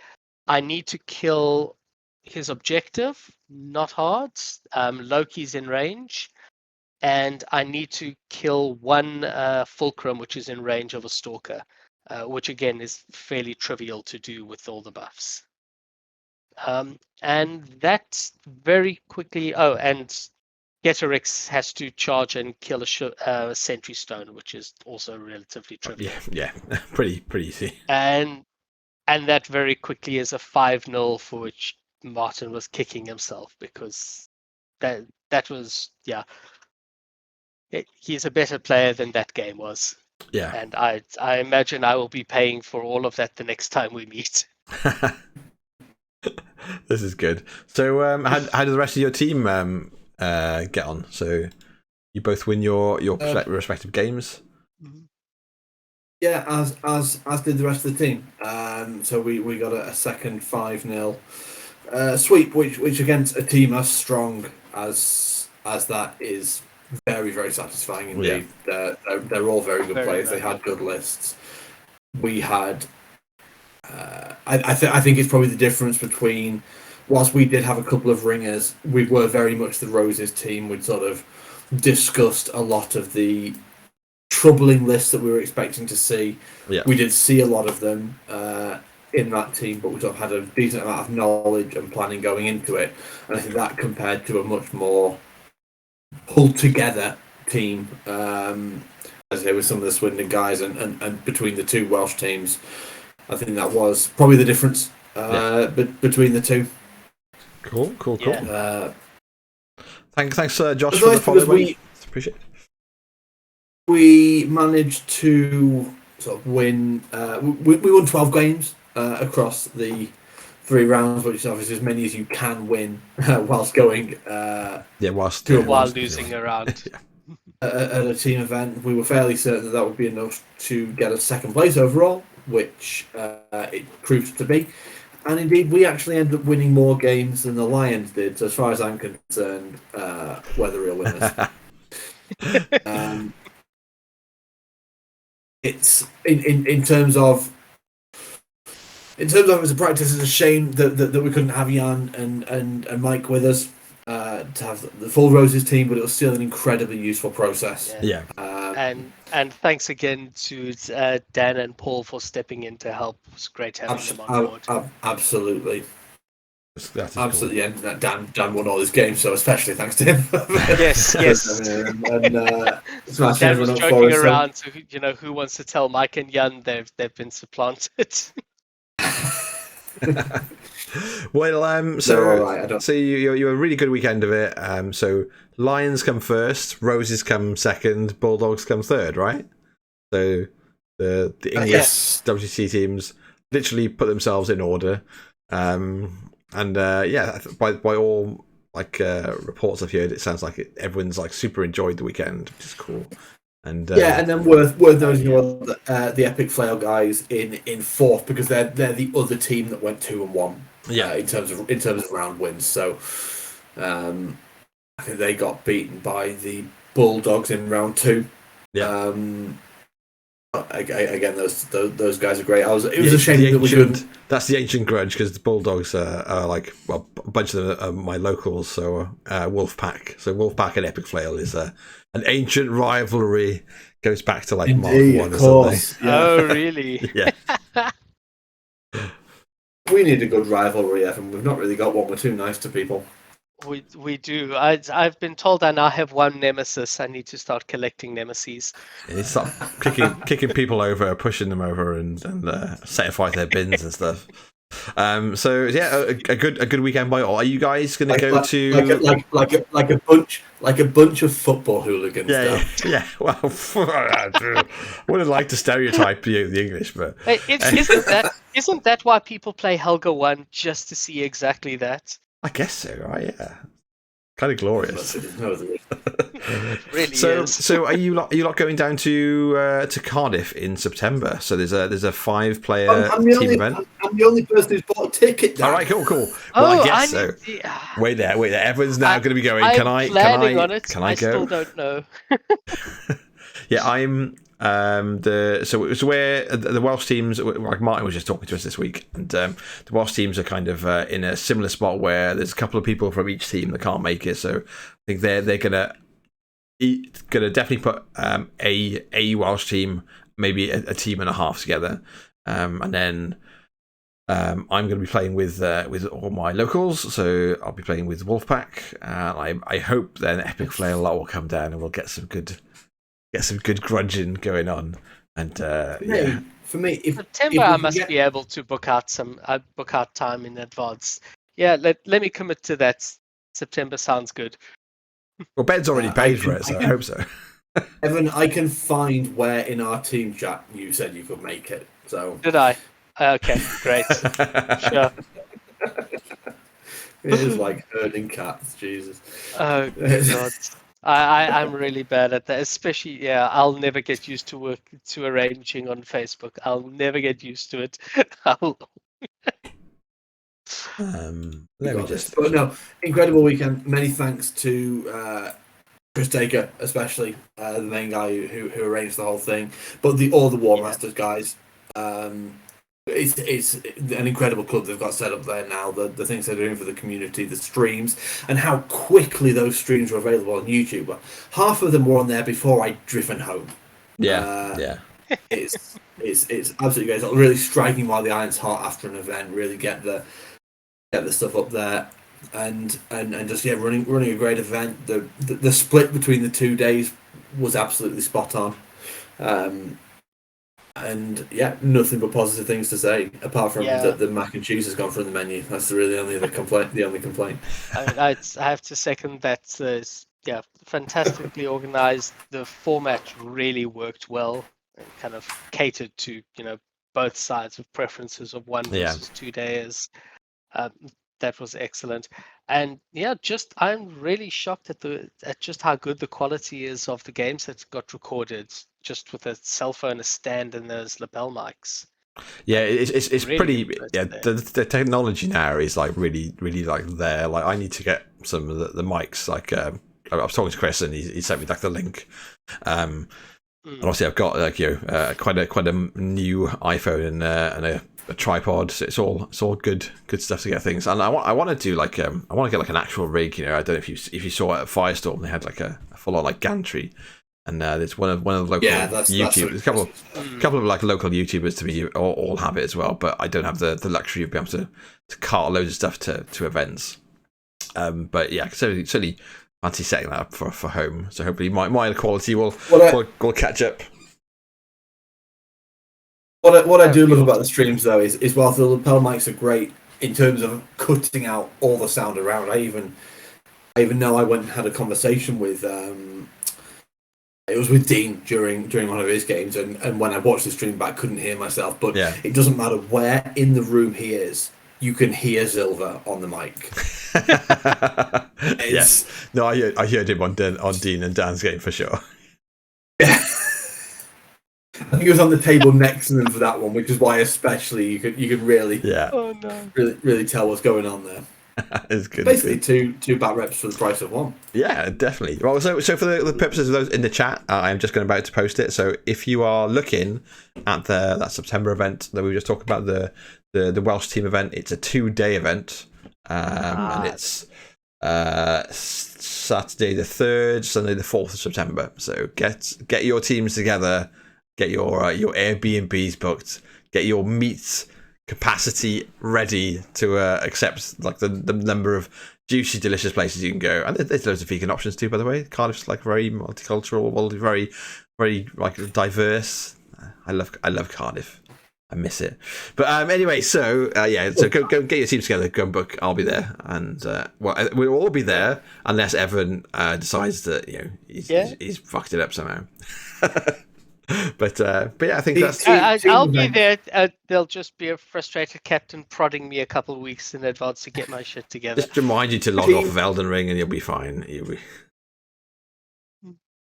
I need to kill his objective, not hard. Loki's in range, and I need to kill 1 fulcrum, which is in range of a stalker, which again is fairly trivial to do with all the buffs. And that very quickly. Oh, and Getorix has to charge and kill a Sentry Stone, which is also relatively trivial. Yeah, pretty easy. And that very quickly is a 5-0 for which Martin was kicking himself, because that was, yeah. He's a better player than that game was. Yeah. And I imagine I will be paying for all of that the next time we meet. This is good. So how did the rest of your team get on? So you both win your respective games? Yeah, as did the rest of the team. So we got a second 5-0 sweep, which against a team as strong as that is very, very satisfying indeed. Yeah. They're all very good players. They had good lists. We had. I think it's probably the difference between, whilst we did have a couple of ringers, we were very much the Roses team. We'd sort of discussed a lot of the troubling lists that we were expecting to see. Yeah. We did see a lot of them in that team, but we sort of had a decent amount of knowledge and planning going into it. And I think that compared to a much more pulled together team, as I say, with some of the Swindon guys and between the 2 Welsh teams, I think that was probably the difference between the 2. Cool. Yeah. Thanks, Josh, for the follow. Appreciate it. We managed to sort of win. We won 12 games across the 3 rounds, which is obviously as many as you can win whilst going. While losing a round. At a team event, we were fairly certain that would be enough to get us 2nd place overall, which it proved to be. And indeed, we actually ended up winning more games than the Lions did. So as far as I'm concerned, we're the real winners. It's in terms of as a practice, it's a shame that we couldn't have Jan and Mike with us to have the full Roses team, but it was still an incredibly useful process. Yeah. And thanks again to Dan and Paul for stepping in to help. It was great having them on board. Absolutely. Absolutely, cool. Yeah. Dan won all his games, so especially thanks to him. Yes. and Dan was joking around. So who wants to tell Mike and Jan they've been supplanted? Well, so you a really good weekend of it. So Lions come first, Roses come second, Bulldogs come third, right? So the English WTC teams literally put themselves in order. By all reports I've heard, it sounds like everyone's super enjoyed the weekend, which is cool. And and then worth noting the Epic Flail guys in fourth, because they're the other team that went 2-1. In terms of round wins. So I think they got beaten by the Bulldogs in round 2. Yeah. Again, those guys are great. It was a shame that we couldn't. That's the ancient grudge, because the Bulldogs are like, well, a bunch of them are my locals. So Wolfpack. So Wolfpack and Epic Flail is an ancient rivalry. Goes back to like Mark 1 or something. Yeah. Oh, really? Yeah. We need a good rivalry, Evan. We've not really got one. We're too nice to people. We do. I've been told I now have one nemesis. I need to start collecting nemesis. You start kicking people over, pushing them over, and setting fire to their bins and stuff. So yeah, a good weekend by all. Are you guys going to go to like a bunch of football hooligans? Yeah. Well, I wouldn't like to stereotype the English, but isn't that why people play Helga 1, just to see exactly that? I guess so, right? Yeah, kind of glorious. Really so are you lot going down to Cardiff in September? So there's a 5-player team event. I'm the only person who's bought a ticket. All right, cool. Well, I guess so. Wait there. Everyone's now going to be going. Can I go? I still don't know. Yeah, I'm. So where the Welsh teams, like Martin was just talking to us this week, and the Welsh teams are kind of in a similar spot where there's a couple of people from each team that can't make it. So I think they're gonna definitely put a Welsh team, maybe a team and a half together, and then I'm going to be playing with all my locals. So I'll be playing with Wolfpack. I hope then Epic Flail will come down and we'll get some good grudging going on. And for me, September I must be able to book out time in advance. Yeah, let me commit to that. September sounds good. Well, Ben's already paid for it, so I hope so. Evan, I can find where in our team chat you said you could make it. So did I? Okay, great. Sure. It is like herding cats, Jesus. Oh God. I'm really bad at that, especially I'll never get used to arranging on Facebook. I'll never get used to it. But no, incredible weekend. Many thanks to Chris Taker, especially the main guy who arranged the whole thing, but all the Warmasters guys. It's an incredible club they've got set up there now. The things they're doing for the community, the streams, and how quickly those streams were available on YouTube. Half of them were on there before I'd driven home. Yeah. It's absolutely great. It's really striking while the iron's hot after an event. Really get the stuff up there, and just running a great event. The split between the 2 days was absolutely spot on. And nothing but positive things to say, apart from that the mac and cheese has gone from the menu. That's really the only complaint. I have to second that. Fantastically organized. The format really worked well and kind of catered to both sides of preferences of 1 versus 2 days. That was excellent. And I'm really shocked at just how good the quality is of the games that got recorded, just with a cell phone, a stand, and those lapel mics. Yeah, it's really pretty. Yeah, the technology now is like really like there. Like I need to get some of the mics. Like I was talking to Chris and he sent me like the link. And obviously I've got quite a new iPhone and a tripod. So it's all good stuff to get things. And I want to do like I want to get like an actual rig. I don't know if you saw at Firestorm they had like a full on like gantry. And there's one of the local YouTubers. There's a couple of like local YouTubers to me all have it as well, but I don't have the luxury of being able to cart loads of stuff to events. But yeah, certainly fancy setting that up for home. So hopefully my quality will catch up. What I do love about the streams though is while the lapel mics are great in terms of cutting out all the sound around. I even know I went and had a conversation with. It was with Dean during one of his games, and when I watched the stream back, couldn't hear myself. But it doesn't matter where in the room he is, you can hear Silver on the mic. Yes, no, I heard him on Dean and Dan's game for sure. I think it was on the table next to them for that one, which is why especially you could really Oh no. really tell what's going on there. It's good. Basically, two bat reps for the price of one. Yeah, definitely. Well, so for the purposes of those in the chat, I'm just going about to post it. So if you are looking at that September event that we were just talking about, the Welsh team event, it's a 2-day event, and it's Saturday the 3rd, Sunday the 4th of September. So get your teams together, get your Airbnbs booked, get your meat capacity ready to accept like the number of juicy, delicious places you can go. And there's loads of vegan options too, by the way. Cardiff's like very multicultural, very, very like diverse. I love Cardiff. I miss it. But anyway, so so go get your teams together, go and book. I'll be there, and we'll all be there unless Evan decides that he's fucked it up somehow. But yeah, I think that's. I'll be there. There'll just be a frustrated captain prodding me a couple of weeks in advance to get my shit together. Just remind you to log off of Elden Ring, and you'll be fine.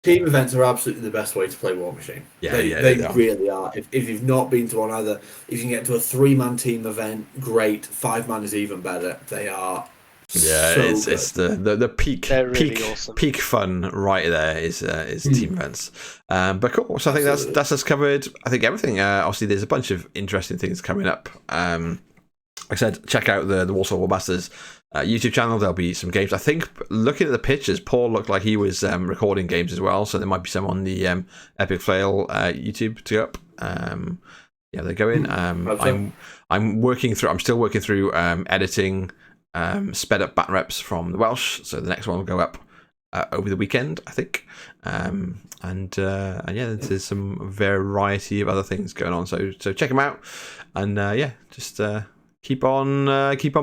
Team events are absolutely the best way to play Warmachine. They really are. If you've not been to one either, if you can get to a 3-man team event, great. 5-man is even better. They are. Yeah, it's the peak awesome. Peak fun right there is team events. But cool. So I think that's us covered. I think everything. Obviously, there's a bunch of interesting things coming up. Like I said, check out the Walsall Warmasters YouTube channel. There'll be some games. I think looking at the pictures, Paul looked like he was recording games as well. So there might be some on the Epic Flail YouTube to go up. They're going. I'm working through. I'm still working through editing. Sped up bat reps from the Welsh, so the next one will go up over the weekend, I think. There's some variety of other things going on, so check them out, and just keep on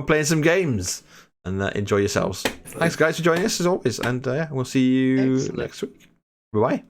playing some games and enjoy yourselves. Thanks guys for joining us as always, and we'll see you next week. Bye bye.